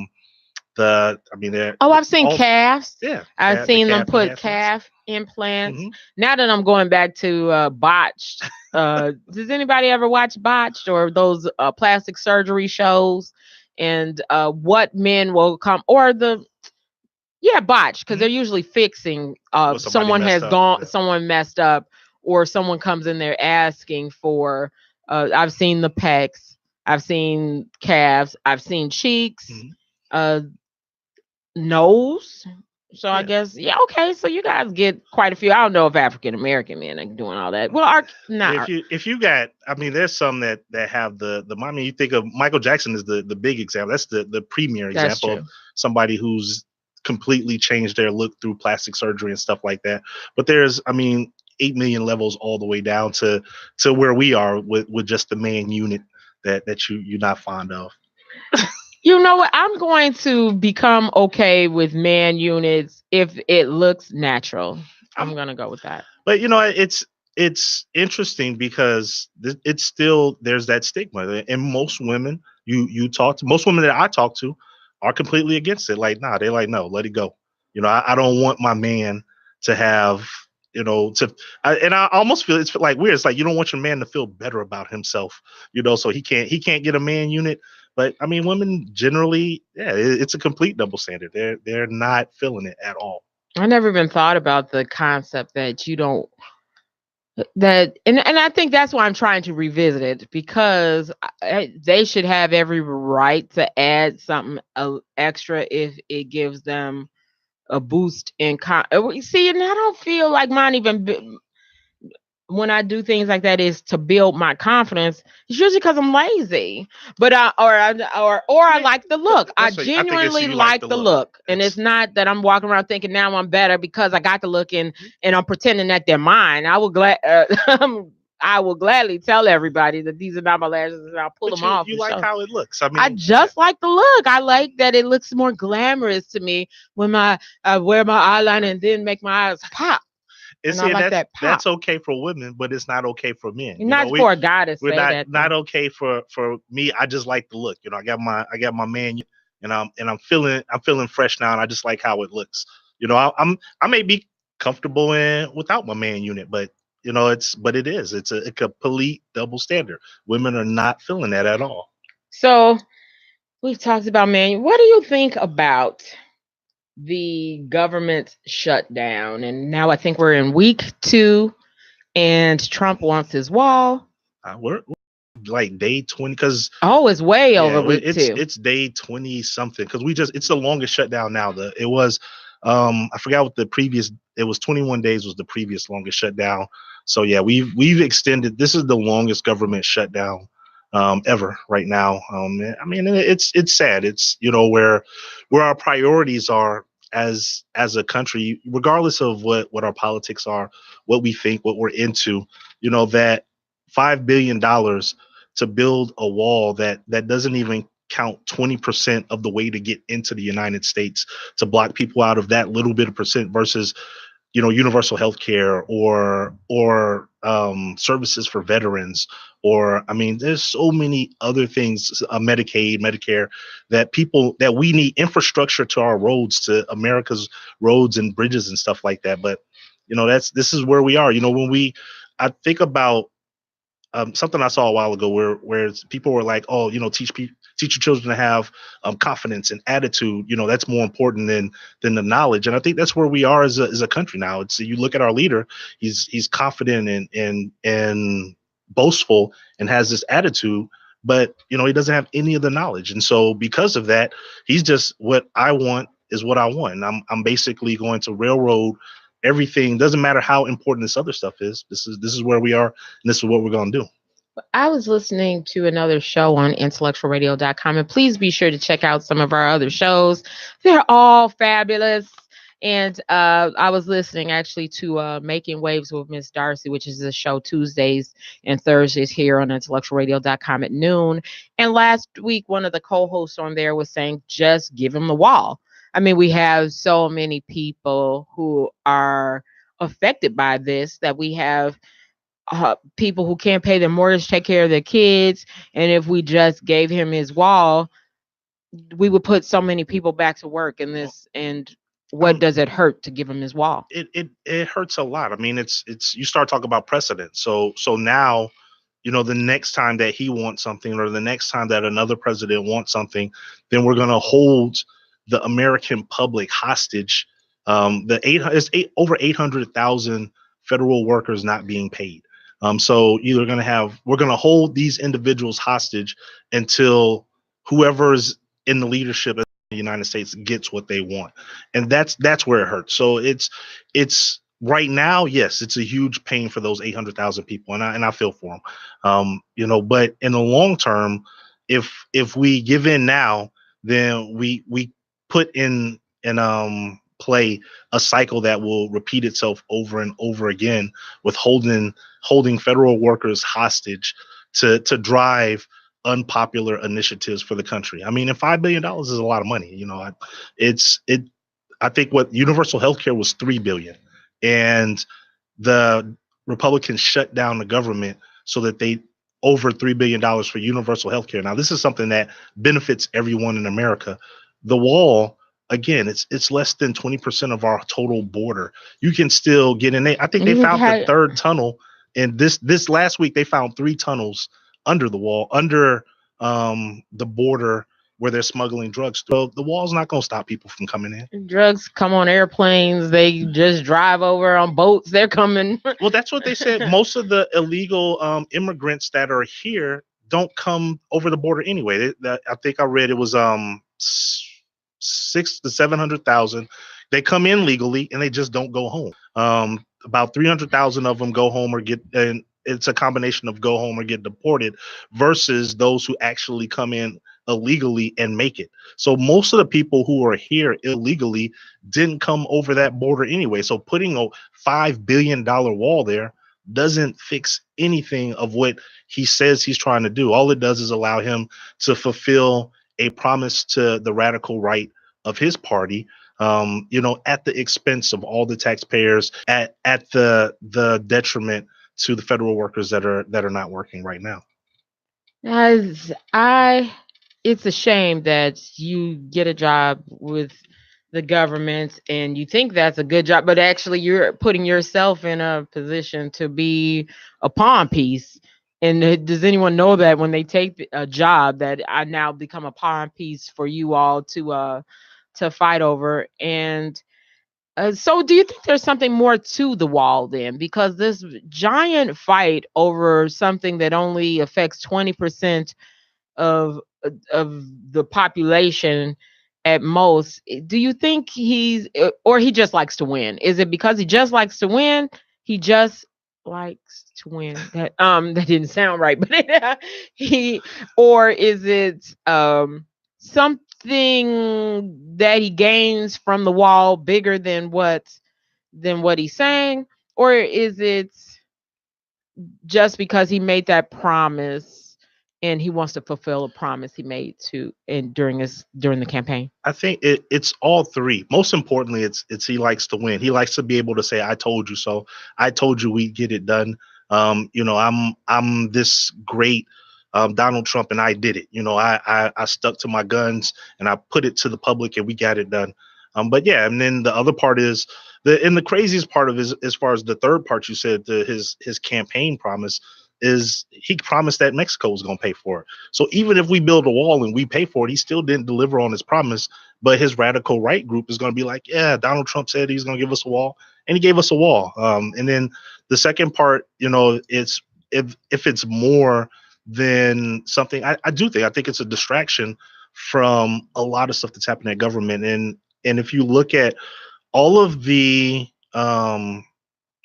seen calves. Yeah, I've seen them put calf implants. Mm-hmm. Now that I'm going back to Botched, does anybody ever watch Botched or those plastic surgery shows? And what men will come, or Botched, because mm-hmm. they're usually fixing someone has gone, yeah. Someone messed up, or someone comes in there asking for. I've seen the pecs, I've seen calves, I've seen cheeks. Mm-hmm. Nose. So yeah. I guess, okay. So you guys get quite a few. I don't know if African American men are doing all that. Well, if you got, there's some that have the. You think of Michael Jackson is the big example. That's the premier example of somebody who's completely changed their look through plastic surgery and stuff like that. But there's, 8 million levels all the way down to where we are with just the man unit that you're not fond of. You know what? I'm going to become okay with man units if it looks natural. I'm going to go with that. But it's interesting because it's still, there's that stigma, and most women most women that I talk to are completely against it. Like, they're like, no, let it go. I don't want my man to have, and I almost feel it's like weird. It's like, you don't want your man to feel better about himself, so he can't get a man unit. But women generally, it's a complete double standard. They're not feeling it at all. I never even thought about the concept that you don't, and I think that's why I'm trying to revisit it, because they should have every right to add something extra if it gives them a boost in see, and I don't feel like mine even when I do things like that is to build my confidence. It's usually because I'm lazy, but I like the look. I genuinely like the look. And it's not that I'm walking around thinking now I'm better because I got the look and I'm pretending that they're mine. I will gladly tell everybody that these are not my lashes and I'll pull them off. You like how it looks. I just like the look. I like that it looks more glamorous to me when I wear my eyeliner and then make my eyes pop. That's okay for women, but it's not okay for men. Not for a guy to say that. Not okay for me. I just like the look. I got my man, and I'm feeling fresh now, and I just like how it looks. I may be comfortable without my man unit, but it's a complete double standard. Women are not feeling that at all. So we've talked about man. What do you think about the government shutdown? And now I think we're in week 2 and Trump wants his wall. We're like day 20 because Oh, it's way yeah, over week it's 2. it's day 20 something because it's the longest shutdown now. It was I forgot what the previous, it was 21 days was the previous longest shutdown. So yeah, we've extended, this is the longest government shutdown ever right now. I mean it's sad. It's, you know, where our priorities are as a country, regardless of what our politics are, what we think, what we're into, you know, that $5 billion to build a wall that doesn't even count 20% of the way to get into the United States, to block people out of that little bit of percent versus, you know, universal health care or services for veterans, or I mean there's so many other things, Medicaid, Medicare, that we need infrastructure to our roads, to America's roads and bridges and stuff like that. But you know, this is where we are. You know, I think about something I saw a while ago where people were like, oh, you know, teach your children to have confidence and attitude. You know, that's more important than the knowledge. And I think that's where we are as a country now. It's, you look at our leader, he's confident and boastful and has this attitude, but you know, he doesn't have any of the knowledge. And so because of that, he's just, what I want is what I want. And I'm basically going to railroad everything. Doesn't matter how important this other stuff is. This is where we are, and this is what we're going to do. I was listening to another show on IntellectualRadio.com, and please be sure to check out some of our other shows. They're all fabulous. And I was listening actually to Making Waves with Miss Darcy, which is a show Tuesdays and Thursdays here on IntellectualRadio.com at noon. And last week, one of the co-hosts on there was saying, just give him the wall. I mean, we have so many people who are affected by this, that we have people who can't pay their mortgage, take care of their kids. And if we just gave him his wall, we would put so many people back to work in this. And what does it hurt to give him his wall? It hurts a lot. I mean, it's you start talking about precedent. So now, you know, the next time that he wants something, or the next time that another president wants something, then we're going to hold the American public hostage. Over 800,000 federal workers not being paid. So we're going to hold these individuals hostage until whoever's in the leadership of the United States gets what they want. And that's where it hurts. So it's right now, yes, it's a huge pain for those 800,000 people, and I feel for them. You know, but in the long term, if we give in now, then we put in play a cycle that will repeat itself over and over again, with holding federal workers hostage to drive unpopular initiatives for the country. I mean, and $5 billion is a lot of money. You know, I think what universal health care was $3 billion, and the Republicans shut down the government so that they over $3 billion for universal health care. Now, this is something that benefits everyone in America. The wall, again, it's less than 20% of our total border. You can still get in there. I think they found the third tunnel, and this last week they found 3 tunnels under the wall, under the border, where they're smuggling drugs. So the wall's not going to stop people from coming in. Drugs come on airplanes. They just drive over on boats. They're coming. Well, that's what they said. Most of the illegal immigrants that are here don't come over the border anyway. I think I read it was 600,000 to 700,000. They come in legally and they just don't go home. About 300,000 of them go home or and it's a combination of go home or get deported, versus those who actually come in illegally and make it. So most of the people who are here illegally didn't come over that border anyway. So putting a $5 billion wall there doesn't fix anything of what he says he's trying to do. All it does is allow him to fulfill a promise to the radical right of his party, you know, at the expense of all the taxpayers, at the detriment to the federal workers that are not working right now. It's a shame that you get a job with the government and you think that's a good job, but actually you're putting yourself in a position to be a pawn piece. And does anyone know that when they take a job, that I now become a pawn piece for you all to fight over? And So do you think there's something more to the wall then? Because this giant fight over something that only affects 20% of the population at most, do you think or he just likes to win? Is it because he just likes to win? He just likes to win. That didn't sound right, but he or is it something that he gains from the wall bigger than what he's saying? Or is it just because he made that promise and he wants to fulfill a promise he made to and during the campaign? I think it's all three. Most importantly, it's he likes to win. He likes to be able to say, "I told you so. I told you we'd get it done." I'm this great Donald Trump, and I did it. I stuck to my guns and I put it to the public, and we got it done. But yeah, and then the other part is the craziest part of his, as far as the third part you said, his campaign promise is he promised that Mexico was going to pay for it. So even if we build a wall and we pay for it, he still didn't deliver on his promise. But his radical right group is going to be like, yeah, Donald Trump said he's going to give us a wall, and he gave us a wall. And then the second part, it's if it's more than something, I think it's a distraction from a lot of stuff that's happening at government. And if you look at all of the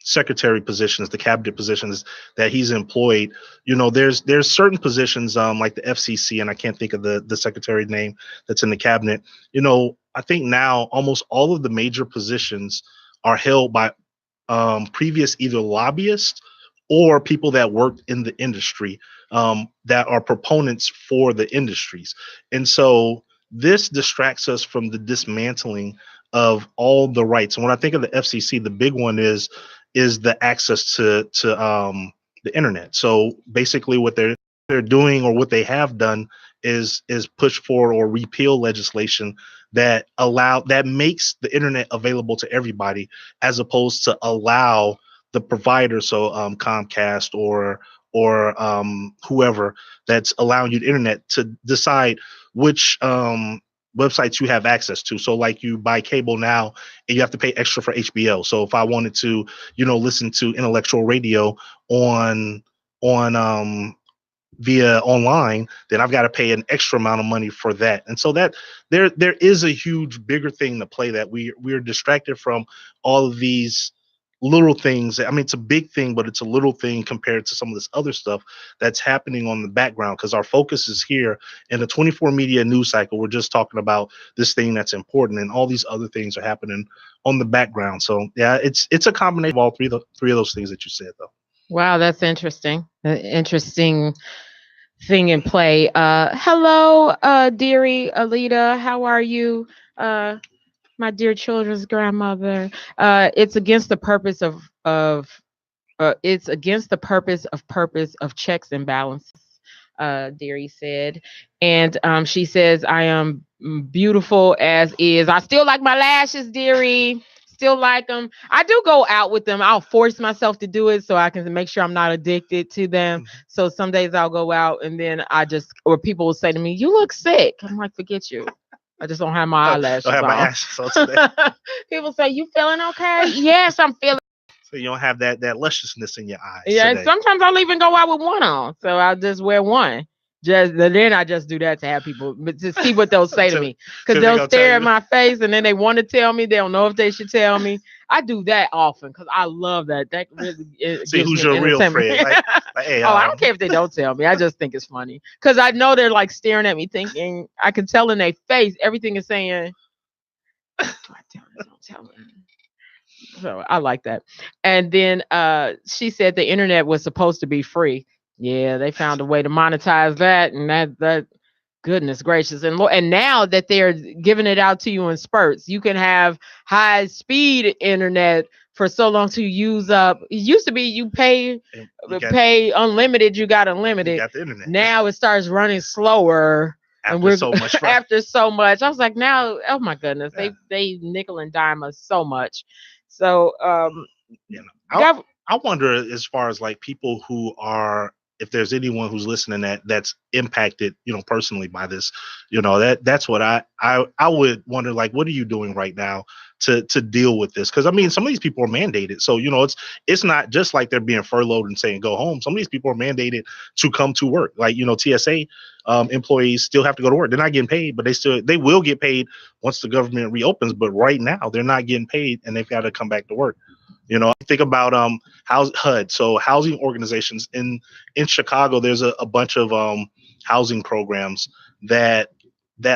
secretary positions, the cabinet positions that he's employed, there's certain positions like the FCC, and I can't think of the secretary name that's in the cabinet. I think now almost all of the major positions are held by previous either lobbyists or people that worked in the industry, that are proponents for the industries. And so this distracts us from the dismantling of all the rights. And when I think of the FCC, the big one is the access to the internet. So basically what they're doing, or what they have done, is push for or repeal legislation that makes the internet available to everybody, as opposed to allow the provider, so Comcast or whoever that's allowing you the internet, to decide which websites you have access to. So like you buy cable now and you have to pay extra for HBO. So if I wanted to, listen to intellectual radio on via online, then I've got to pay an extra amount of money for that. And so that there is a huge bigger thing to play, that we're distracted from all of these little things. I mean, it's a big thing, but it's a little thing compared to some of this other stuff that's happening on the background, because our focus is here in the 24 media news cycle. We're just talking about this thing that's important, and all these other things are happening on the background. So yeah, it's a combination of all three of those things that you said, though. Wow, that's interesting. Interesting thing in play. Hello, dearie Alita. How are you? My dear children's grandmother. It's against the purpose of checks and balances, Deary said. And she says, I am beautiful as is. I still like my lashes, Deary. Still like them. I do go out with them. I'll force myself to do it so I can make sure I'm not addicted to them. So some days I'll go out and then or people will say to me, "You look sick." I'm like, forget you. I just don't have my eyelashes on. My lashes on today. People say, "You feeling okay?" Yes, I'm feeling. So you don't have that lusciousness in your eyes. Yeah, today. Sometimes I'll even go out with one on. So I'll just wear one. Then I just do that to have people, but to see what they'll say to me, because they'll stare at my face and then they want to tell me. They don't know if they should tell me. I do that often because I love that. That really see who's your real friend. Hey, I don't care if they don't tell me. I just think it's funny because I know they're like staring at me, thinking I can tell in their face everything is saying. Do I tell them? Don't tell them. So I like that. And then she said the internet was supposed to be free. Yeah, they found a way to monetize that, and that goodness gracious. And now that they're giving it out to you in spurts, you can have high speed internet for so long to use up. It used to be you pay unlimited, you got unlimited. You got the internet. Now it starts running slower. After so much. After so much. I was like, now, oh my goodness, they nickel and dime us so much. So I wonder, as far as like people who are if there's anyone who's listening that's impacted, personally by this, that's what I would wonder, like, what are you doing right now to deal with this? Because I mean, some of these people are mandated, so it's not just like they're being furloughed and saying go home. Some of these people are mandated to come to work, like TSA employees still have to go to work. They're not getting paid, but they will get paid once the government reopens. But right now they're not getting paid, and they've got to come back to work. Think about HUD, so housing organizations in Chicago. There's a bunch of housing programs that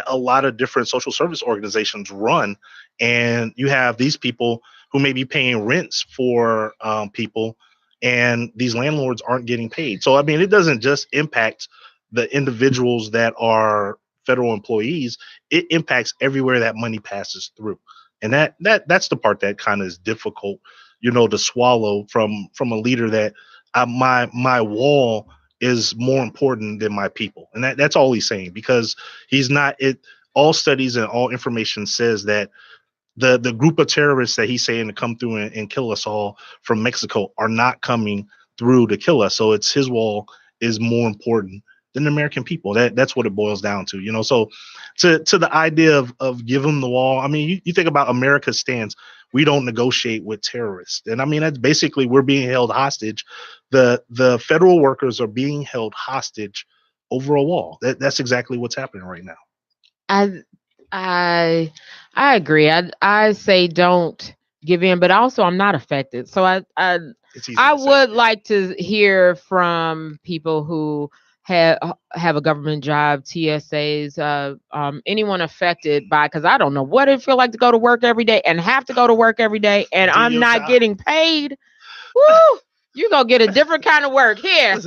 a lot of different social service organizations run, and you have these people who may be paying rents for people, and these landlords aren't getting paid. So I mean, it doesn't just impact the individuals that are federal employees. It impacts everywhere that money passes through, and that's the part that kind of is difficult, to swallow from a leader that my wall is more important than my people. And that's all he's saying, because he's not it. All studies and all information says that the group of terrorists that he's saying to come through and kill us all from Mexico are not coming through to kill us. So it's his wall is more important than the American people. That's what it boils down to, So to the idea of give them the wall. I mean, you think about America's stance. We don't negotiate with terrorists. And I mean, that's basically, we're being held hostage. The federal workers are being held hostage over a wall. That's exactly what's happening right now. I agree. I say don't give in, but also I'm not affected. So I would like to hear from people who have a government job, TSAs, anyone affected by, because I don't know what it feel like to go to work every day and have to go to work every day, and I'm not getting paid. Woo! You gonna get a different kind of work here.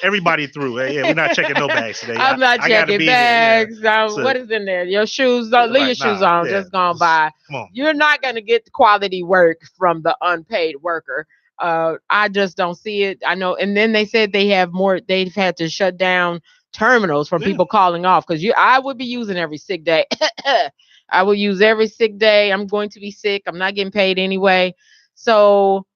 Everybody through. Yeah, we're not checking no bags today. I'm not checking bags. What is in there? Your shoes. Don't leave your shoes on. Just gonna buy. Come on. You're not gonna get quality work from the unpaid worker. I just don't see it. I know. And then they said they've had to shut down terminals from people calling off, because I would be using every sick day. I will use every sick day. I'm going to be sick. I'm not getting paid anyway. So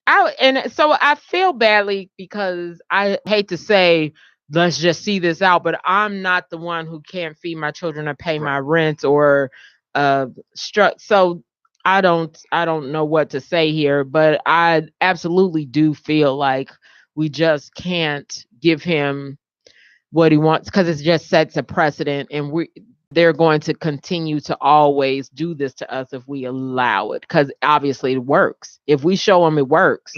I feel badly, because I hate to say, let's just see this out, but I'm not the one who can't feed my children or pay my rent or so I don't know what to say here, but I absolutely do feel like we just can't give him what he wants, because it just sets a precedent, and they're going to continue to always do this to us if we allow it, because obviously it works. If we show them it works,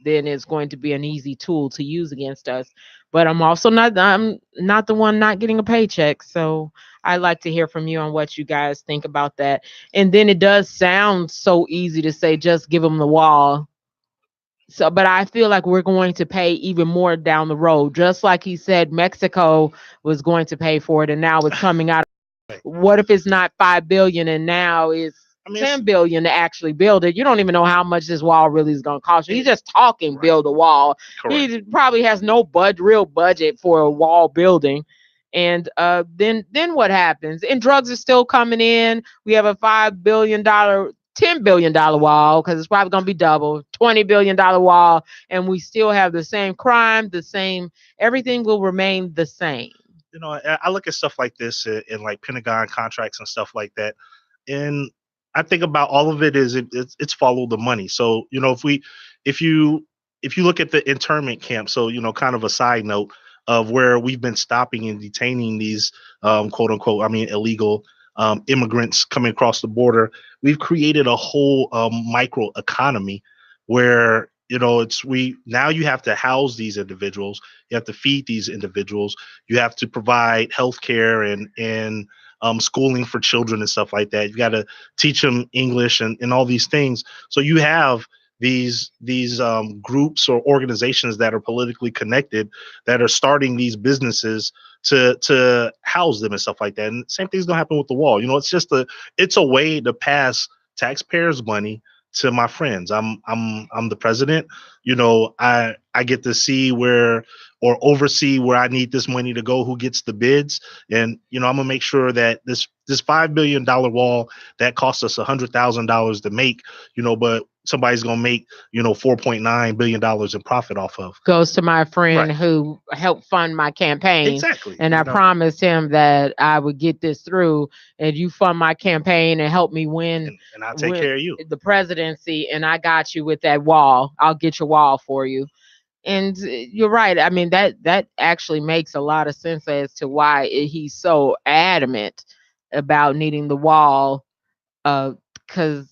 then it's going to be an easy tool to use against us. But I'm not the one not getting a paycheck. So I'd like to hear from you on what you guys think about that. And then it does sound so easy to say, just give them the wall. So, but I feel like we're going to pay even more down the road. Just like he said, Mexico was going to pay for it, and now it's coming out. What if it's not $5 billion and now it's $10 billion to actually build it? You don't even know how much this wall really is going to cost you. He's just talking, build a wall. Correct. He probably has no real budget for a wall building. And then what happens? And drugs are still coming in. We have a $5 billion, $10 billion wall, because it's probably going to be double, $20 billion wall. And we still have the same crime, everything will remain the same. I look at stuff like this in like Pentagon contracts and stuff like that, and I think about all of it is it's follow the money. So if you look at the internment camp, so kind of a side note of where we've been stopping and detaining these quote unquote, illegal immigrants coming across the border, we've created a whole micro economy where now you have to house these individuals, you have to feed these individuals, you have to provide healthcare and schooling for children and stuff like that. You got to teach them English and all these things. So you have these groups or organizations that are politically connected that are starting these businesses to house them and stuff like that. And same thing's gonna happen with the wall. It's a way to pass taxpayers' money to my friends. I'm the president. I get to see where or oversee where I need this money to go, who gets the bids. And, I'm gonna make sure that this $5 billion wall that costs us $100,000 to make, but somebody's going to make, $4.9 billion in profit off of. Goes to my friend Right. who helped fund my campaign. Exactly. And I promised him that I would get this through, and you fund my campaign and help me win. And I'll take care of you. The presidency, and I got you with that wall. I'll get your wall for you. And you're right. I mean, that actually makes a lot of sense as to why he's so adamant about needing the wall. Because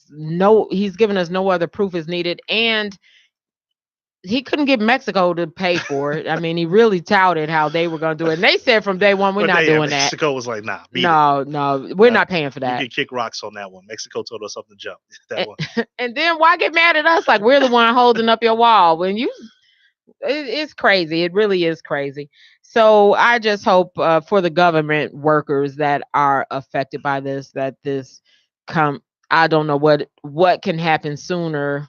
he's given us no other proof is needed, and he couldn't get Mexico to pay for it. I mean, he really touted how they were going to do it, and they said from day one, we're not doing that. Mexico was like, nah, no, we're not paying for that. You can kick rocks on that one. Mexico told us up to jump. That one. And then why get mad at us like we're the one holding up your wall when it's crazy. It really is crazy. So I just hope for the government workers that are affected by this, that this I don't know what can happen sooner,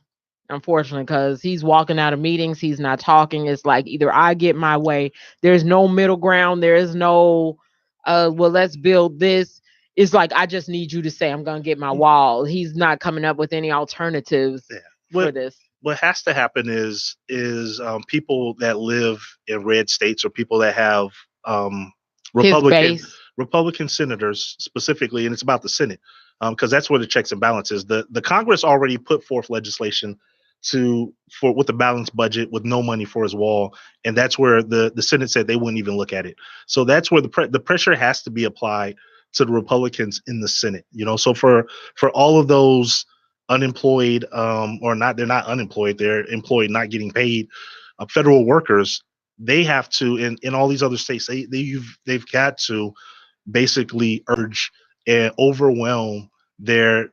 unfortunately, because he's walking out of meetings. He's not talking. It's like either I get my way. There's no middle ground. There is no, well, let's build this. It's like, I just need you to say, I'm going to get my wall. He's not coming up with any alternatives for this. What has to happen is people that live in red states, or people that have Republican senators specifically, and it's about the Senate, because that's where the checks and balances. The Congress already put forth legislation with the balanced budget with no money for his wall, and that's where the Senate said they wouldn't even look at it. So that's where the pressure has to be applied to the Republicans in the Senate. So for all of those unemployed, or not, they're not unemployed, they're employed, not getting paid, federal workers, they have to, in all these other states, they've got to basically urge and overwhelm their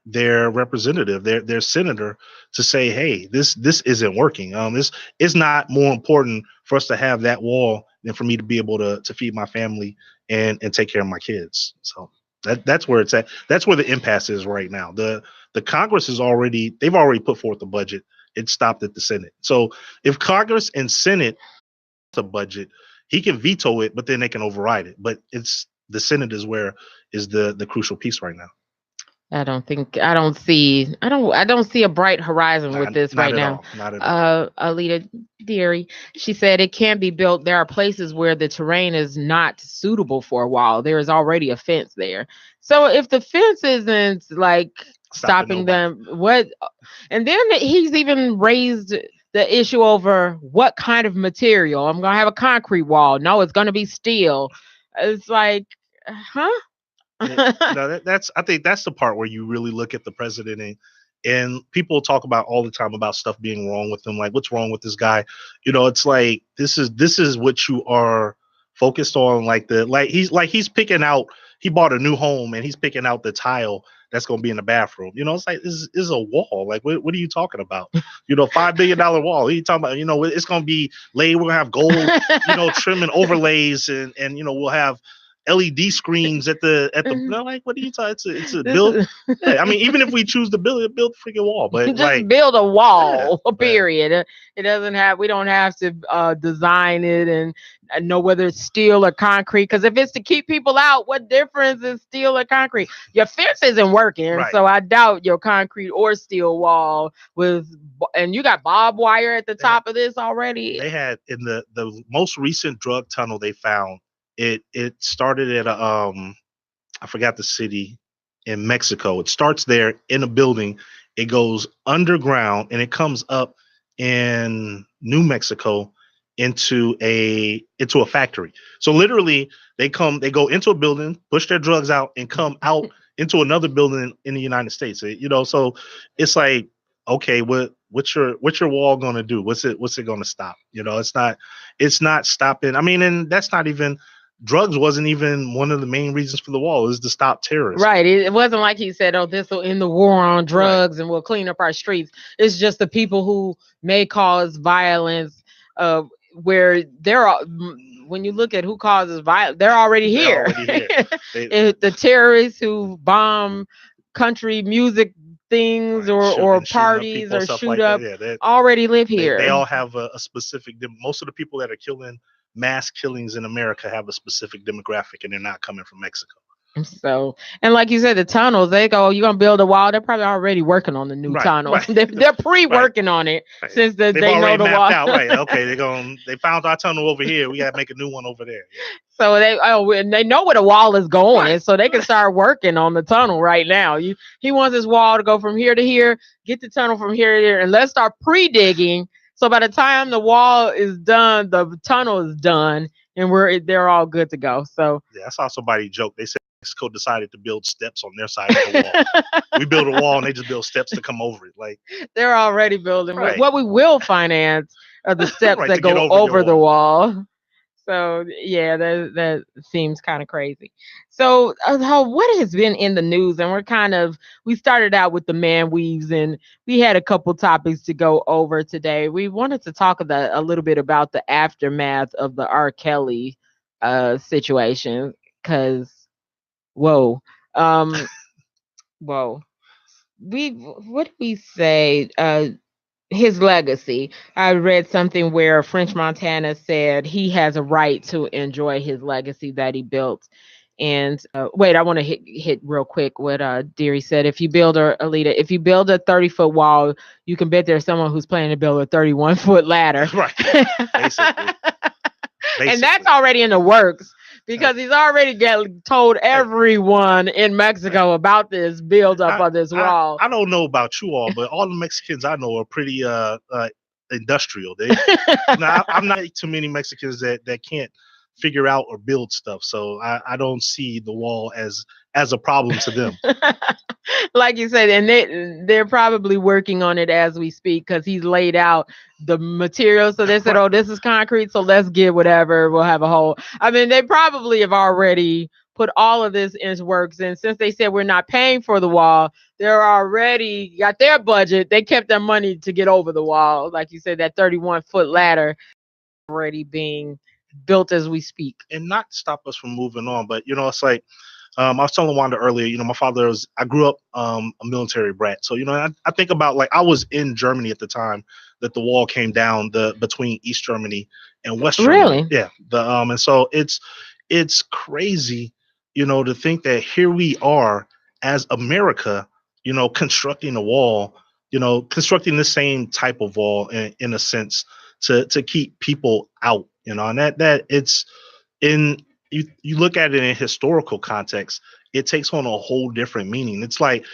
representative, their senator, to say, hey, this isn't working. This is not more important for us to have that wall than for me to be able to feed my family and take care of my kids. So that's where it's at. That's where the impasse is right now. The Congress they've already put forth the budget. It stopped at the Senate. So if Congress and Senate the budget, he can veto it, but then they can override it. But it's the Senate is the crucial piece right now. I don't see a bright horizon with this right now. Not at all. Alita Deary, she said it can be built. There are places where the terrain is not suitable for a wall. There is already a fence there. So if the fence isn't like stopping them, what? And then he's even raised the issue over what kind of material. I'm gonna have a concrete wall. No, it's gonna be steel. It's like, huh? I think that's the part where you really look at the president, and people talk about all the time about stuff being wrong with him. Like, what's wrong with this guy? It's like, this is what you are focused on. He's picking out, he bought a new home and he's picking out the tile that's going to be in the bathroom. It's like, this is a wall. Like, what are you talking about? $5 billion wall. What are you talking about? It's going to be laid. We're going to have gold, trim and overlays, and we'll have LED screens at the like, what are you talking? It's a build. I mean, even if we choose to build a freaking wall, but just build a wall. Period. It doesn't have. We don't have to design it and know whether it's steel or concrete. Because if it's to keep people out, what difference is steel or concrete? Your fence isn't working, right. So I doubt your concrete or steel wall and you got barbed wire at the top of this already. They had in the most recent drug tunnel they found. It started at I forgot the city in Mexico. It starts there in a building. It goes underground and it comes up in New Mexico into a factory. So literally they go into a building, push their drugs out, and come out into another building in the United States. So it's like, okay, what's your wall going to do? What's it going to stop? It's not stopping. I mean, and that's not even. Drugs wasn't even one of the main reasons for the wall. It was to stop terrorism. Right. It wasn't like he said, oh, this will end the war on drugs, right, and we'll clean up our streets. It's just the people who may cause violence, where when you look at who causes violence, they're already here. The terrorists who bomb country music things, right, or parties or shoot up already live here. They all have a specific. Most of the people that are killing mass killings in America have a specific demographic, and they're not coming from Mexico. So, and like you said, the tunnels, they go, you're gonna build a wall. They're probably already working on the new Right, tunnel. right, They're right, pre-working on it right. since They've they know already the mapped wall. out, right? Okay, they found our tunnel over here. We got to make a new one over there. Yeah. So and they know where the wall is going, Right, so they can right. start working on the tunnel right now. He wants his wall to go from here to here, get the tunnel from here to here, and let's start pre-digging. So by the time the wall is done, the tunnel is done, and they're all good to go. So Yeah, I saw somebody joke. They said Mexico decided to build steps on their side of the wall. We build a wall and they just build steps to come over it. Like, they're already building. right, What we will finance are the steps right, that to get go over your over the wall. wall. So yeah, that seems kind of crazy. So what has been in the news? And we started out with the man weaves, and we had a couple topics to go over today. We wanted to talk a little bit about the aftermath of the R. Kelly situation, because whoa, um, whoa, what did we say? His legacy. I read something where French Montana said he has a right to enjoy his legacy that he built. And wait, I want to hit real quick what Deary said. If you build if you build a 30-foot wall, you can bet there's someone who's planning to build a 31-foot ladder. Right, basically. And that's already in the works, because he's already told everyone in Mexico about this build up of this wall. I don't know about you all, but all the Mexicans I know are pretty industrial. I'm not too many Mexicans that can't figure out or build stuff. So I don't see the wall as a problem to them. Like you said, and they're probably working on it as we speak, because he's laid out the material. So they said, "Oh, this is concrete, so let's get whatever. We'll have a hole." I mean, they probably have already put all of this in works, and since they said we're not paying for the wall, they're already got their budget. They kept their money to get over the wall, like you said, that 31-foot ladder already being built as we speak. And not to stop us from moving on, but it's like. I was telling Wanda earlier, my father I grew up a military brat. So, I think about, like, I was in Germany at the time that the wall came down between East Germany and West Germany. Really? Yeah. And so it's crazy, to think that here we are as America, constructing a wall, constructing the same type of wall in a sense to keep people out, and that it's in. You look at it in historical context, it takes on a whole different meaning. It's like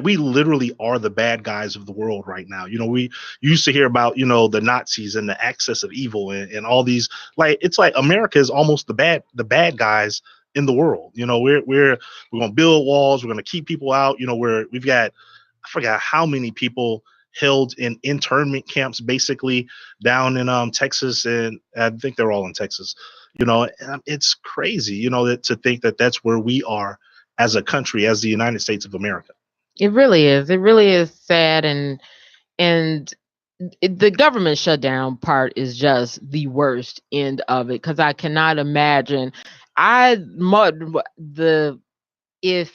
we literally are the bad guys of the world right now. We used to hear about, the Nazis and the axis of evil and all these, like, it's like America is almost the bad guys in the world. We're going to build walls. We're going to keep people out. We've got, I forgot how many people held in internment camps, basically down in Texas, and I think they're all in Texas. It's crazy, to think that that's where we are as a country, as the United States of America. It really is. It really is sad, and the government shutdown part is just the worst end of it, because I cannot imagine. If,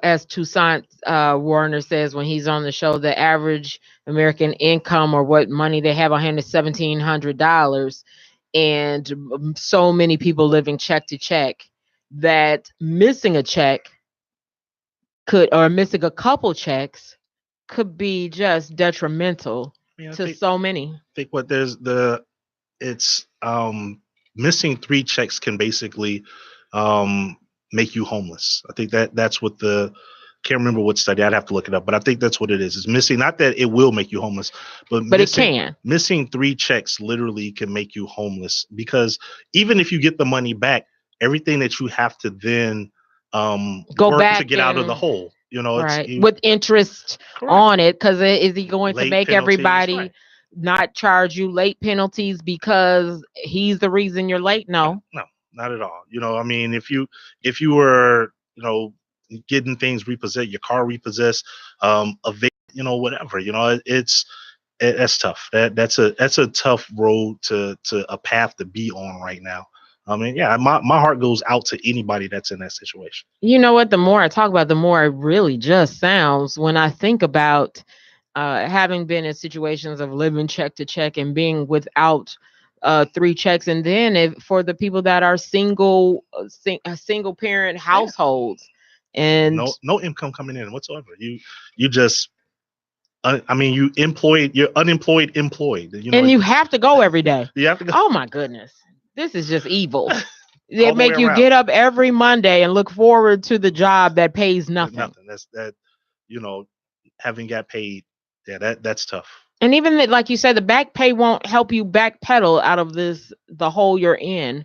as Toussaint Warner says when he's on the show, the average American income, or what money they have on hand, is $1,700. And so many people living check to check, that missing a check or missing a couple checks could be just detrimental to so many. I think it's missing 3 checks can basically make you homeless. I think that's what can't remember what study. I'd have to look it up, but I think that's what it is. It's missing, not that it will make you homeless, but it can. Missing 3 checks literally can make you homeless, because even if you get the money back, everything that you have to then go work back to get out of the hole, right, with interest on it, because is he going to make everybody not charge you late penalties because he's the reason you're late? No, not at all. I mean, if you were, getting things repossessed, your car repossessed, whatever, that's tough. That's a tough road to a path to be on right now. I mean, yeah, my heart goes out to anybody that's in that situation. You know what? The more I talk about, the more it really just sounds, when I think about having been in situations of living check to check and being without three checks, and then if for the people that are single parent Yeah. households, and No income coming in whatsoever. You just I mean, you're unemployed employed. and you have to go every day. You have to go Oh my goodness, this is just evil. They all the way make you around. get up every Monday and look forward to the job that pays nothing. Nothing. That's that. You know, having got paid. Yeah, that's tough. And even like you said, the back pay won't help you backpedal out of the hole you're in.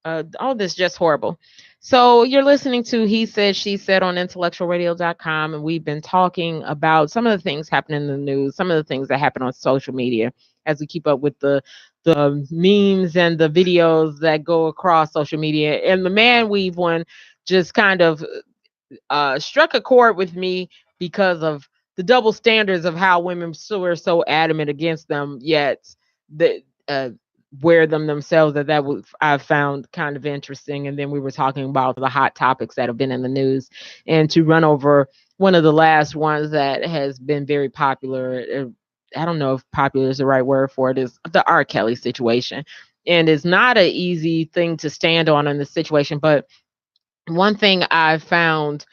All this just horrible. So you're listening to He Said, She Said on IntellectualRadio.com, and we've been talking about some of the things happening in the news, some of the things that happen on social media as we keep up with the memes and the videos that go across social media. And the man weave one just kind of struck a chord with me because of the double standards of how women still are so adamant against them, yet the wear them themselves. That was I found kind of interesting. And then we were talking about the hot topics that have been in the news, and to run over one of the last ones that has been very popular. I don't know if popular is the right word for it. Is the R. Kelly situation, and it's not an easy thing to stand on in this situation, but one thing I found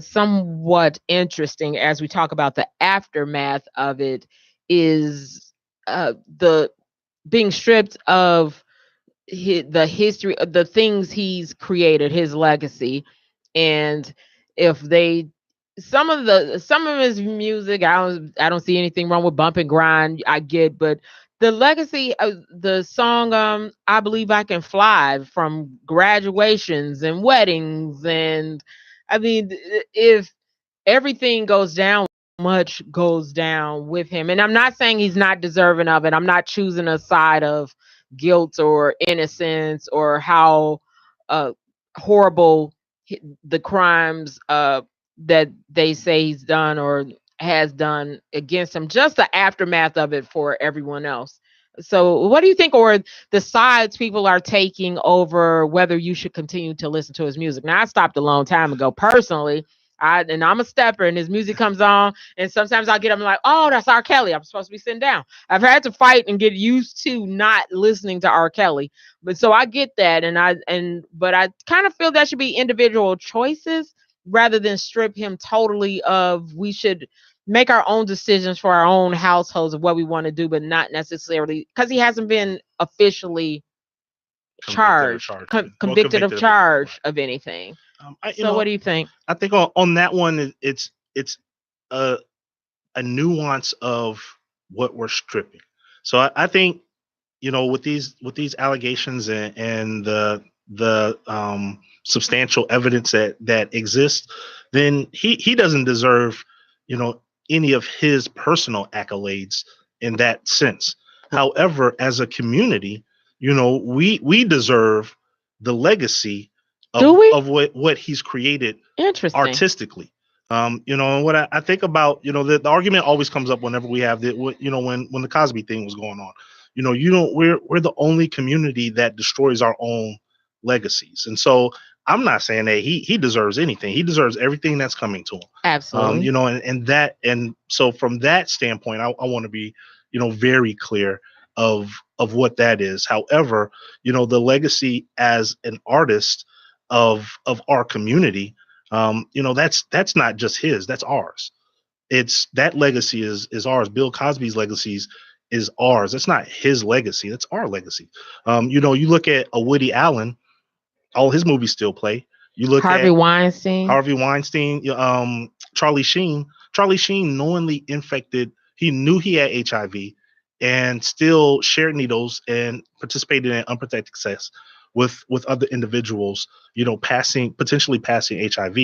somewhat interesting as we talk about the aftermath of it is the being stripped of the history of the things he's created, his legacy. And if they some of his music, I don't see anything wrong with bump and grind, I get, but the legacy of the song I Believe I Can Fly, from graduations and weddings, and I mean, if everything goes down, much goes down with him. And I'm not saying he's not deserving of it. I'm not choosing a side of guilt or innocence or how uh, horrible the crimes that they say he's done or has done against him, just the aftermath of it for everyone else. So what do you think, or the sides people are taking over whether you should continue to listen to his music? Now, I stopped a long time ago personally. I'm a stepper, and his music comes on, and sometimes I'll get up and like, oh, that's R. Kelly. I'm supposed to be sitting down. I've had to fight and get used to not listening to R. Kelly, but so I get that, but I kind of feel that should be individual choices rather than strip him totally of. We should make our own decisions for our own households of what we want to do, but not necessarily because he hasn't been officially convicted of charge of anything. So what do you think? I think on that one, it's a nuance of what we're stripping. So I think, with these allegations and the substantial evidence that exists, then he doesn't deserve, any of his personal accolades in that sense. However, as a community, we deserve the legacy of what he's created artistically. And what I think about, the argument always comes up whenever we have when the Cosby thing was going on. We're the only community that destroys our own legacies. And so I'm not saying that he deserves anything. He deserves everything that's coming to him. Absolutely. And so from that standpoint, I want to be, very clear of what that is. However, the legacy as an artist of our community, that's not just his, that's ours. It's that legacy is ours. Bill Cosby's legacy is ours. That's not his legacy. That's our legacy. You look at a Woody Allen, all his movies still play. You look Harvey at Weinstein, Charlie Sheen. Charlie Sheen knowingly infected. He knew he had HIV and still shared needles and participated in unprotected sex with other individuals, potentially passing HIV.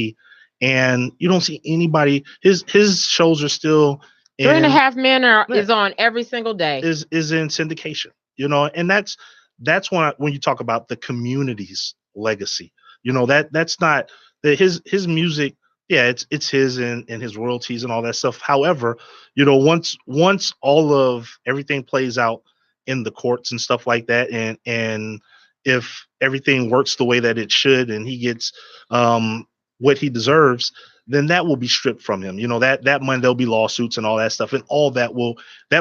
And you don't see anybody. His shows are still 3.5 Men is on every single day. Is in syndication, and that's when you talk about the community's legacy. That's not his music. Yeah, it's his and his royalties and all that stuff. However, once all of everything plays out in the courts and stuff like that, and if everything works the way that it should, and he gets what he deserves, then that will be stripped from him. That money, there'll be lawsuits and all that stuff, and all that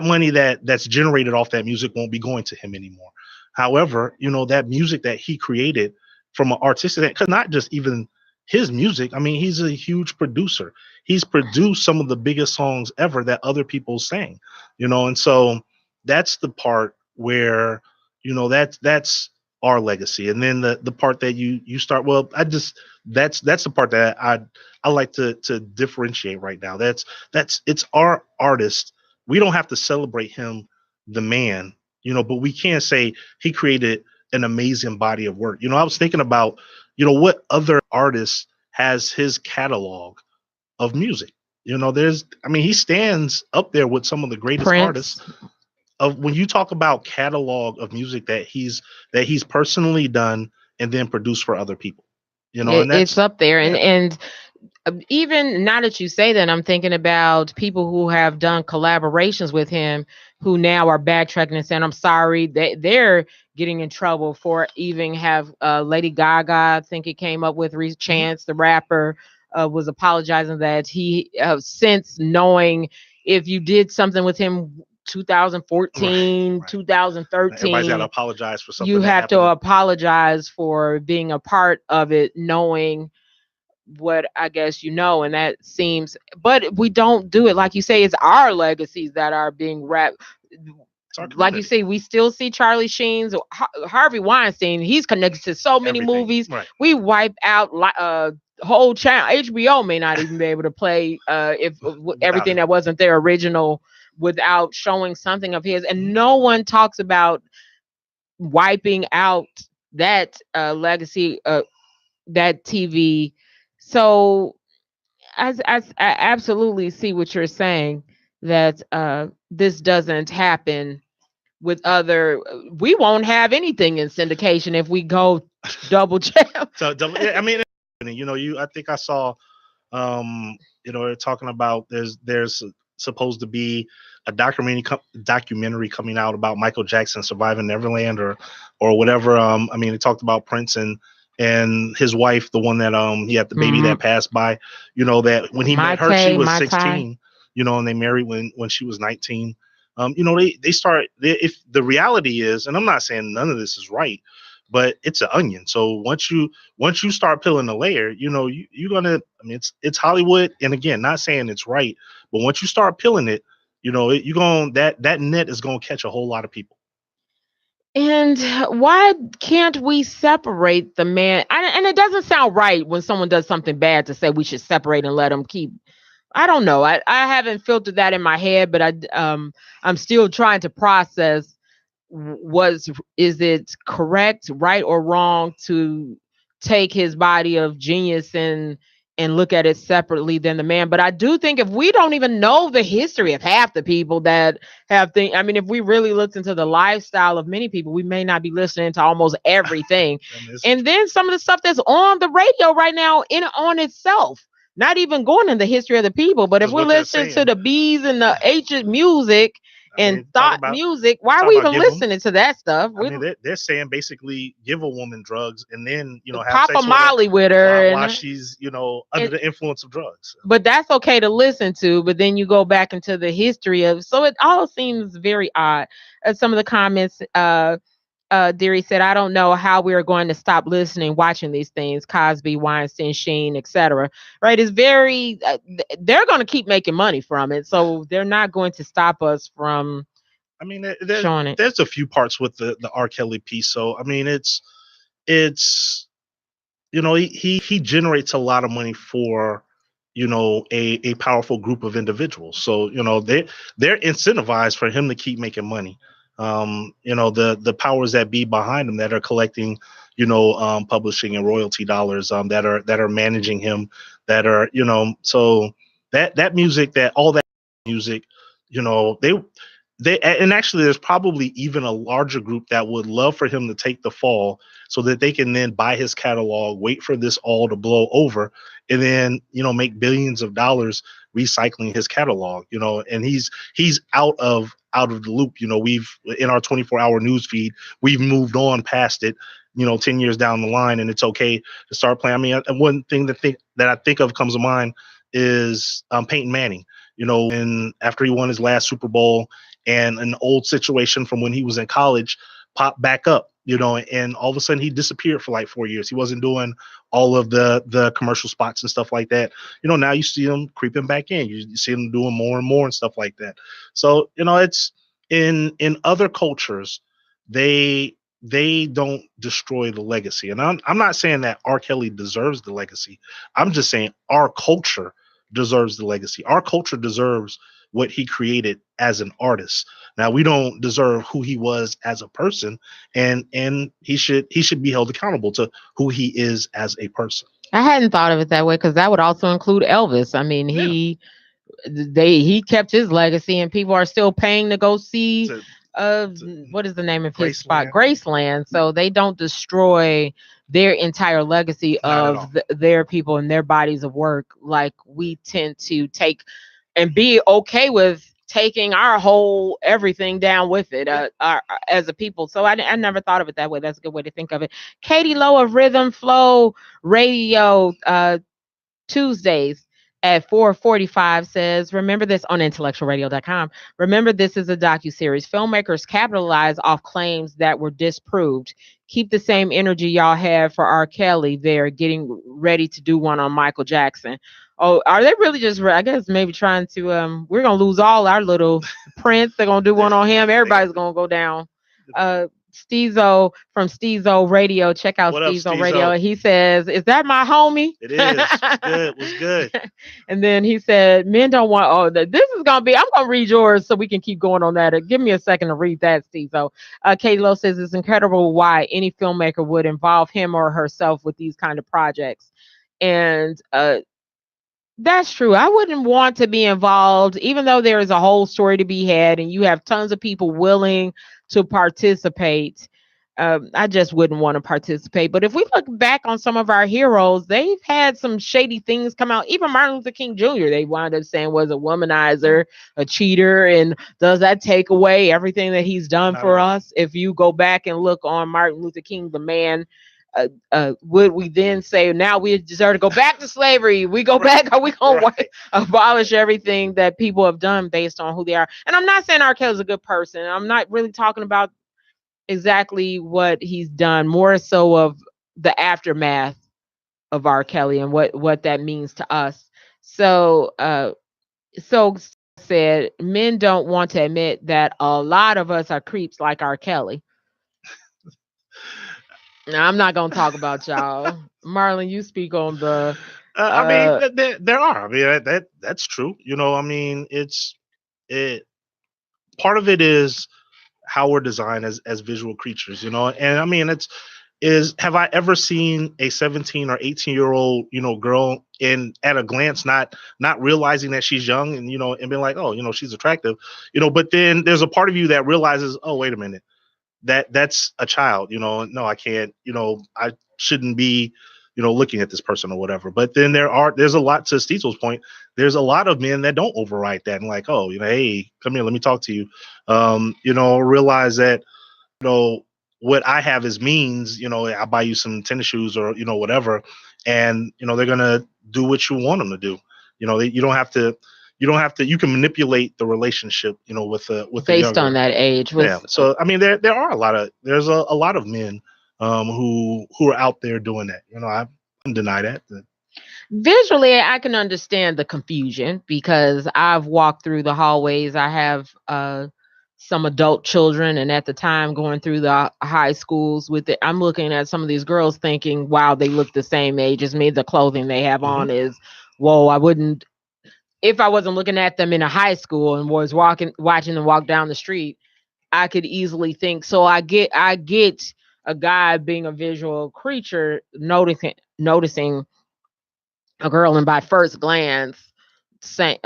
money that's generated off that music won't be going to him anymore. However, that music that he created from an artistic, because not just even his music. I mean, he's a huge producer. He's produced some of the biggest songs ever that other people sang, and so that's the part where, that's our legacy. And then the part that you start, well, that's the part that I like to differentiate right now. It's our artist. We don't have to celebrate him, the man, but we can say he created an amazing body of work. I was thinking about, what other artist has his catalog of music. He stands up there with some of the greatest Prince. Artists of when you talk about catalog of music that he's personally done and then produced for other people. And It's up there. yeah. And even now that you say that, I'm thinking about people who have done collaborations with him who now are backtracking and saying, I'm sorry. They're getting in trouble for even have Lady Gaga, I think it came up with Chance, the rapper, was apologizing that he since knowing if you did something with him 2014, Right. 2013, Everybody's got to apologize for something. you have to apologize for being a part of it, knowing what I guess and that seems, but we don't do it like you say. It's our legacies that are being wrapped. Like you say, we still see Charlie Sheen's, Harvey Weinstein. He's connected to so many Everything. movies. Right. We wipe out whole channel. HBO may not even be able to play if everything that wasn't their original without showing something of his. And no one talks about wiping out that legacy, that TV. So I absolutely see what you're saying, that this doesn't happen with other. We won't have anything in syndication if we go double check. So I mean, I think I saw, talking about there's supposed to be a documentary coming out about Michael Jackson surviving Neverland or whatever. It talked about Prince and his wife, the one that he had the baby that passed by. That when he met her, she was 16. And they married when she was 19. If the reality is, and I'm not saying none of this is right, but it's an onion. So once you start peeling the layer, you're gonna. It's Hollywood, and again, not saying it's right, but once you start peeling it, you're going that net is gonna catch a whole lot of people. And why can't we separate the man? And it doesn't sound right when someone does something bad to say we should separate and let them keep. I don't know. I haven't filtered that in my head, but I'm still trying to process. Is it correct, right or wrong to take his body of genius and look at it separately than the man? But I do think if we don't even know the history of half the people that have things, if we really looked into the lifestyle of many people, we may not be listening to almost everything. And then some of the stuff that's on the radio right now on itself, not even going in the history of the people, but if we're listening to the B's and the H's music and thought music, why are we even listening to that stuff? They're saying basically give a woman drugs and then have pop sex a Molly with her while she's under the influence of drugs. But that's okay to listen to. But then you go back into the history of, so it all seems very odd. Some of the comments, Deary said, I don't know how we are going to stop listening, watching these things, Cosby, Weinstein, Sheen, etc. Right? It's very, they're going to keep making money from it. So they're not going to stop us from showing it. There's a few parts with the R. Kelly piece. So, it's he generates a lot of money for, a powerful group of individuals. So, they're incentivized for him to keep making money. The powers that be behind him that are collecting, publishing and royalty dollars, that are managing him, that are, so that music, all that music, they and actually there's probably even a larger group that would love for him to take the fall so that they can then buy his catalog, wait for this all to blow over, and then, make billions of dollars recycling his catalog, and he's out of the loop. We've in our 24-hour news feed, we've moved on past it. 10 years down the line, and it's okay to start playing. I mean, one thing that I think of comes to mind is Peyton Manning. And after he won his last Super Bowl, and an old situation from when he was in college popped back up, and all of a sudden he disappeared for like 4 years. He wasn't doing all of the commercial spots and stuff like that. Now you see him creeping back in. You see him doing more and more and stuff like that. So, it's in other cultures, they don't destroy the legacy. And I'm not saying that R. Kelly deserves the legacy. I'm just saying our culture deserves the legacy. Our culture deserves what he created as an artist. Now, we don't deserve who he was as a person, and he should be held accountable to who he is as a person. I hadn't thought of it that way, because that would also include Elvis. I mean, he kept his legacy, and people are still paying to go see what is the name of his spot? Graceland. So they don't destroy their entire legacy of their people and their bodies of work like we tend to take, and be okay with taking our whole everything down with it as a people. So I never thought of it that way. That's a good way to think of it. Katie Lowe of Rhythm Flow Radio Tuesdays at 4:45 says, remember this on IntellectualRadio.com. Remember, this is a docuseries. Filmmakers capitalize off claims that were disproved. Keep the same energy y'all have for R. Kelly. They're getting ready to do one on Michael Jackson. Oh, are they really just, I guess, maybe trying to, we're going to lose all our little Prince. They're going to do one on him. Everybody's going to go down. Steezo from Steezo Radio. Check out Steezo Radio. He says, is that my homie? It is. Good. It was good. And then he said, men don't want, this is going to be, I'm going to read yours so we can keep going on that. Give me a second to read that, Steezo. Katie Lowe says, it's incredible why any filmmaker would involve him or herself with these kind of projects. And that's true. I wouldn't want to be involved, even though there is a whole story to be had and you have tons of people willing to participate. I just wouldn't want to participate. But if we look back on some of our heroes, they've had some shady things come out. Even Martin Luther King Jr., they wound up saying was a womanizer, a cheater. And does that take away everything that he's done for us? If you go back and look on Martin Luther King, the man, would we then say now we deserve to go back to slavery? We go back, are we going to abolish everything that people have done based on who they are? And I'm not saying R. Kelly's a good person. I'm not really talking about exactly what he's done, more so of the aftermath of R. Kelly and what that means to us. So said, men don't want to admit that a lot of us are creeps like R. Kelly. Now, I'm not going to talk about y'all. Marlon, you speak on the... I mean, there are. I mean, that's true. I mean, part of it is how we're designed as visual creatures, and I mean, have I ever seen a 17 or 18-year-old, girl at a glance, not realizing that she's young and, and being like, oh, she's attractive, but then there's a part of you that realizes, oh, wait a minute. That's a child, no, I can't, I shouldn't be, looking at this person or whatever. But then there's a lot, to Steve's point, there's a lot of men that don't override that and like, oh, hey, come here, let me talk to you. Realize that, what I have is means, I buy you some tennis shoes or, whatever. And, they're going to do what you want them to do. You don't have to, you can manipulate the relationship, with based on that age. Yeah. So, I mean, there's a lot of men who are out there doing that. I wouldn't deny that. Visually, I can understand the confusion because I've walked through the hallways. I have some adult children, and at the time going through the high schools with it, I'm looking at some of these girls thinking, wow, they look the same age as me. The clothing they have on is, whoa, I wouldn't, if I wasn't looking at them in a high school and was watching them walk down the street, I could easily think. So I get a guy being a visual creature, noticing a girl, and by first glance, she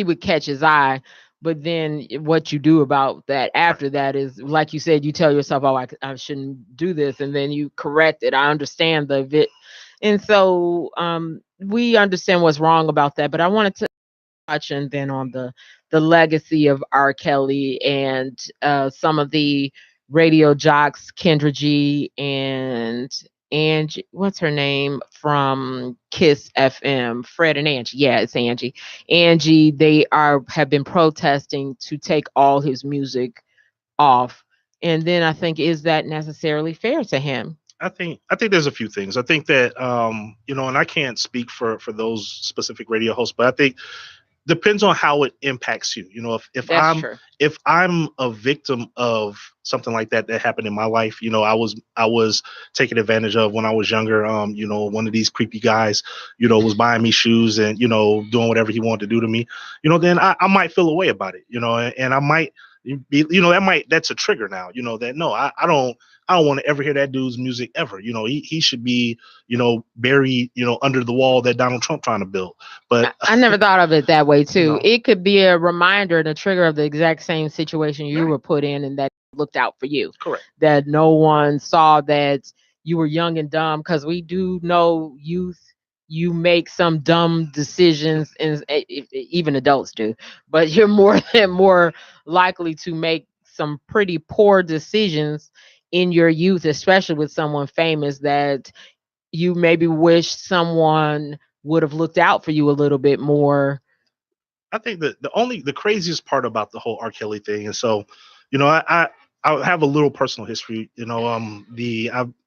would catch his eye. But then what you do about that after that is, like you said, you tell yourself, oh, I shouldn't do this. And then you correct it. I understand and so we understand what's wrong about that. But I wanted to touch then on the legacy of R. Kelly and some of the radio jocks, Kendra G and Angie, what's her name from Kiss FM? Fred and Angie. Yeah, it's Angie. Angie, they are have been protesting to take all his music off. And then I think, is that necessarily fair to him? I think there's a few things. I think that and I can't speak for those specific radio hosts, but I think depends on how it impacts you. If That's I'm true. if I'm a victim of something like that happened in my life, I was taken advantage of when I was younger. One of these creepy guys, was buying me shoes and doing whatever he wanted to do to me. Then I might feel a way about it. And I might be, that's a trigger now. That no, I don't want to ever hear that dude's music ever. He should be buried under the wall that Donald Trump trying to build. But I never thought of it that way you too. know, It could be a reminder and a trigger of the exact same situation you right, were put in, and that looked out for you. correct. That no one saw that you were young and dumb, because we do know youth. You make some dumb decisions, and even adults do. But you're more than more likely to make some pretty poor decisions in your youth, especially with someone famous, that you maybe wish someone would have looked out for you a little bit more. I think that the craziest part about the whole R. Kelly thing, and so, I have a little personal history.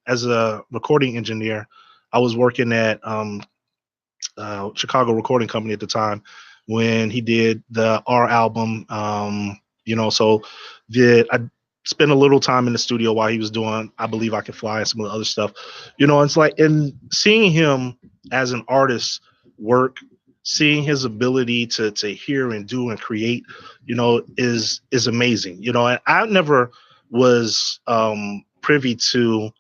As a recording engineer, I was working at Chicago recording company at the time when he did the R album. So I spent a little time in the studio while he was doing I Believe I Can Fly and some of the other stuff. It's like, and seeing him as an artist work, seeing his ability to hear and do and create, is amazing. And I never was privy to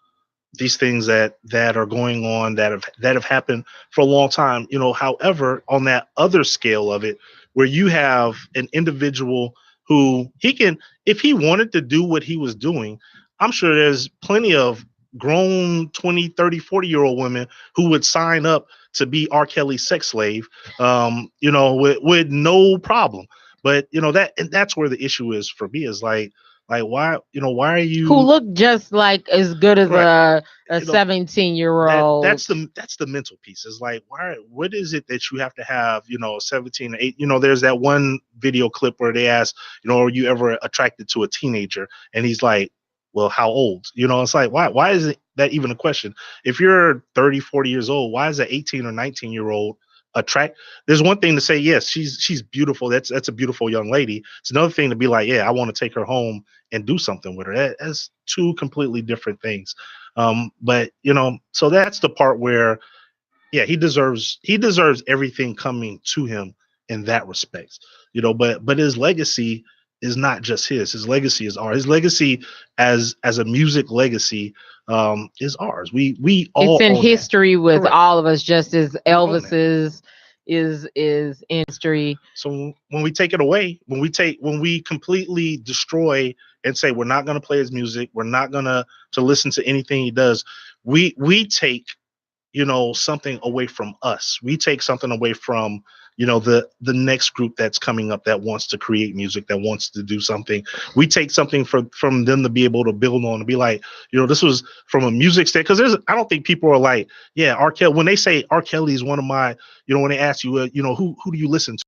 these things that are going on that have happened for a long time. However, on that other scale of it, where you have an individual who he can, if he wanted to do what he was doing, I'm sure there's plenty of grown 20, 30, 40-year-old women who would sign up to be R. Kelly's sex slave, with no problem. But that's where the issue is for me, is like why are Who you look just like as good as correct? a you know 17-year that old. that's the mental piece. Is like, why, what is it that you have to have 17 8? There's that one video clip where they ask, are you ever attracted to a teenager, and he's like, well, how old? It's like, why is it that even a question? If you're 30, 40 years old, why is an 18 or 19-year-old attract? There's one thing to say, yes, she's beautiful, that's a beautiful young lady. It's another thing to be like, yeah, I want to take her home and do something with her. That's two completely different things. But so that's the part where, yeah, he deserves everything coming to him in that respect. But his legacy is not just his legacy is ours. His legacy as a music legacy is ours. We It's all in own that. history with Correct. all of us, just as We own that. Elvis's is in history. So when we take it away, when we completely destroy and say we're not going to play his music, we're not going to listen to anything he does, we take something away from us. We take something away from the next group that's coming up that wants to create music, that wants to do something. We take something from them to be able to build on, to be like, this was from a music stand. Because I don't think people are like, yeah, R. Kelly. When they say R. Kelly is one of my, when they ask you, who do you listen to?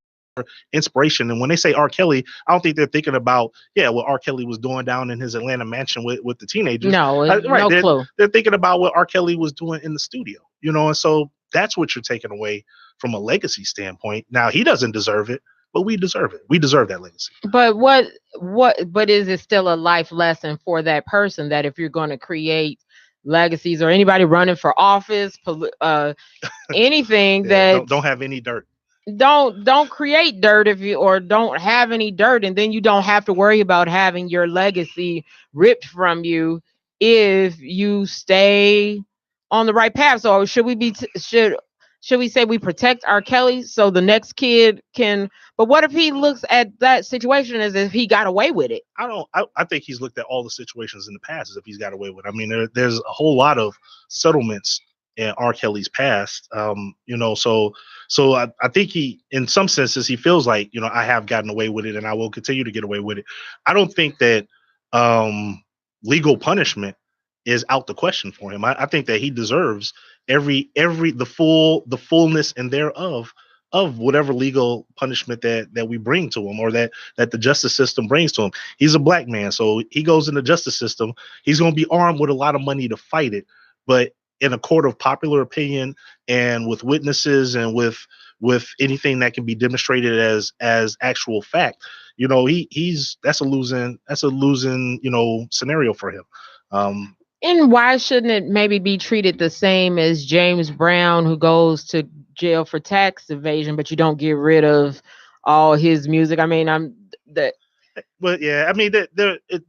Inspiration. And when they say R. Kelly, I don't think they're thinking about, yeah, what R. Kelly was doing down in his Atlanta mansion with the teenagers. No, Right. no clue. They're thinking about what R. Kelly was doing in the studio, and so that's what you're taking away from a legacy standpoint. Now, he doesn't deserve it, but we deserve it. We deserve that legacy. But but is it still a life lesson for that person, that if you're going to create legacies, or anybody running for office, anything, Yeah, that don't have any dirt. don't create dirt, if you, or don't have any dirt, and then you don't have to worry about having your legacy ripped from you if you stay on the right path. So should we be should we say we protect R. Kelly so the next kid can? But what if he looks at that situation as if he got away with it? I think he's looked at all the situations in the past as if he's got away with it. I mean, there's a whole lot of settlements in R. Kelly's past. So I think he, in some senses, he feels like, I have gotten away with it and I will continue to get away with it. I don't think that legal punishment is out the question for him. I think that he deserves the fullness and thereof of whatever legal punishment that we bring to him, or that the justice system brings to him. He's a black man, so he goes in the justice system. He's going to be armed with a lot of money to fight it, but in a court of popular opinion and with witnesses and with anything that can be demonstrated as actual fact, that's a losing scenario for him. And why shouldn't it maybe be treated the same as James Brown, who goes to jail for tax evasion, but you don't get rid of all his music? I mean, But yeah, I mean, it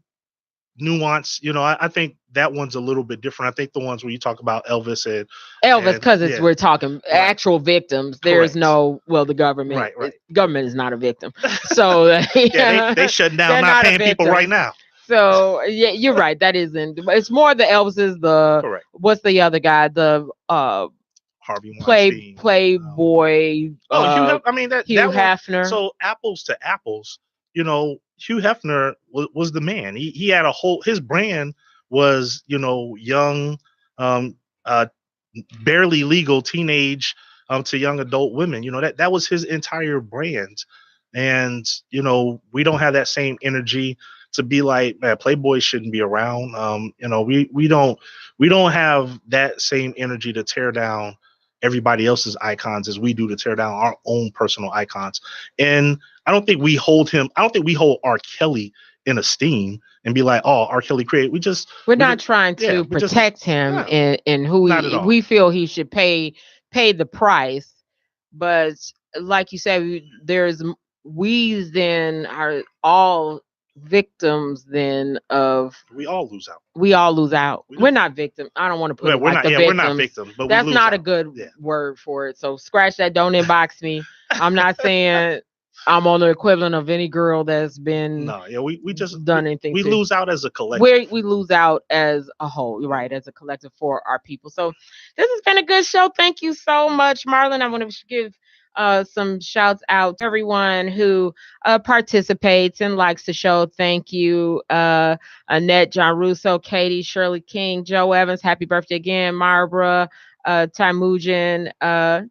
nuance. I think that one's a little bit different. I think the ones where you talk about Elvis, because we're talking actual victims. There's Correct. the government. Right. Government is not a victim. So they shut down, not paying people right now. So yeah, you're right. That isn't. It's more the Elvises. Correct. What's the other guy? The Harvey Weinstein, Playboy. Hugh Hefner. So apples to apples, Hugh Hefner was the man. He had his brand was young, barely legal teenage to young adult women. That was his entire brand, and we don't have that same energy to be like, man, Playboy shouldn't be around. We don't have that same energy to tear down everybody else's icons as we do to tear down our own personal icons. And I don't think we hold R. Kelly in esteem and be like, oh, R. Kelly created. We're not trying to protect him in who we feel he should pay the price. But like you said, we then are all victims then of. We all lose out. We're not victims. I don't want to put we're not victims, but that's not a good word for it. So scratch that. Don't inbox me. I'm not saying I'm on the equivalent of any girl that's been we just done anything. We lose out as a collective. We lose out as a whole, right? As a collective for our people. So this has been a good show. Thank you so much, Marlon. I want to give some shouts out to everyone who participates and likes the show. Thank you, Annette, John Russo, Katie, Shirley King, Joe Evans. Happy birthday again, Marbra, Timujin,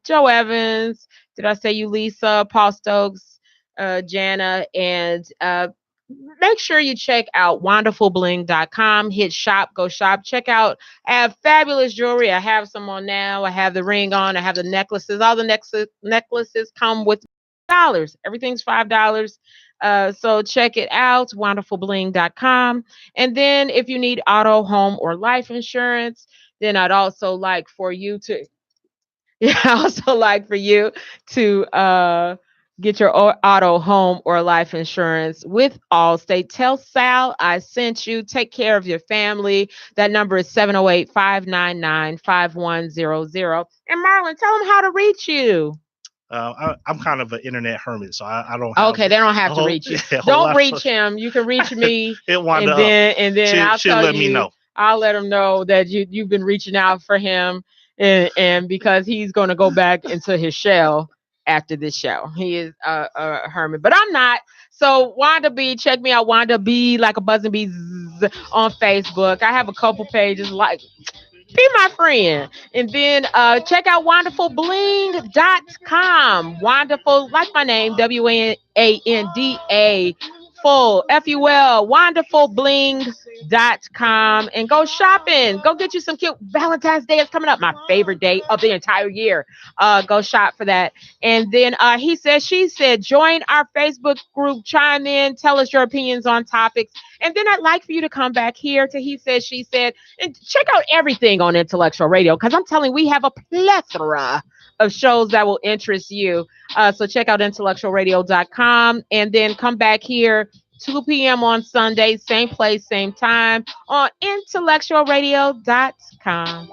Joe Evans. Did I say you, Lisa, Paul Stokes, Jana, and make sure you check out wonderfulbling.com. Hit shop, go shop, check out. I have fabulous jewelry. I have some on now. I have the ring on. I have the necklaces. All the necklaces come with $5. Everything's $5. So check it out, wonderfulbling.com. And then if you need auto, home, or life insurance, then I'd also like for you to get your auto, home, or life insurance with Allstate. Tell Sal I sent you. Take care of your family. That number is 708-599-5100. And Marlon, tell them how to reach you. I'm kind of an internet hermit, so I don't. Okay, they don't have to reach you. Don't reach him. You can reach me. and then she'll let me know. I'll let him know that you've been reaching out for him, and because he's going to go back into his shell after this show. He is a hermit, but I'm not. So Wanda B, check me out. Wanda B, like a buzzing bee, on Facebook. I have a couple pages. Like, be my friend. And then check out wonderfulbling.com. Wonderful, like my name, Wanda, full, FUL, wonderfulbling.com, and go shopping. Go get you some cute. Valentine's Day is coming up, my favorite day of the entire year. Go shop for that. And then he said, she said, join our Facebook group, chime in, tell us your opinions on topics. And then I'd like for you to come back here to He Said, She Said, and check out everything on Intellectual Radio, because I'm telling you, we have a plethora of shows that will interest you. So check out IntellectualRadio.com, and then come back here 2 p.m. on Sunday, same place, same time on IntellectualRadio.com.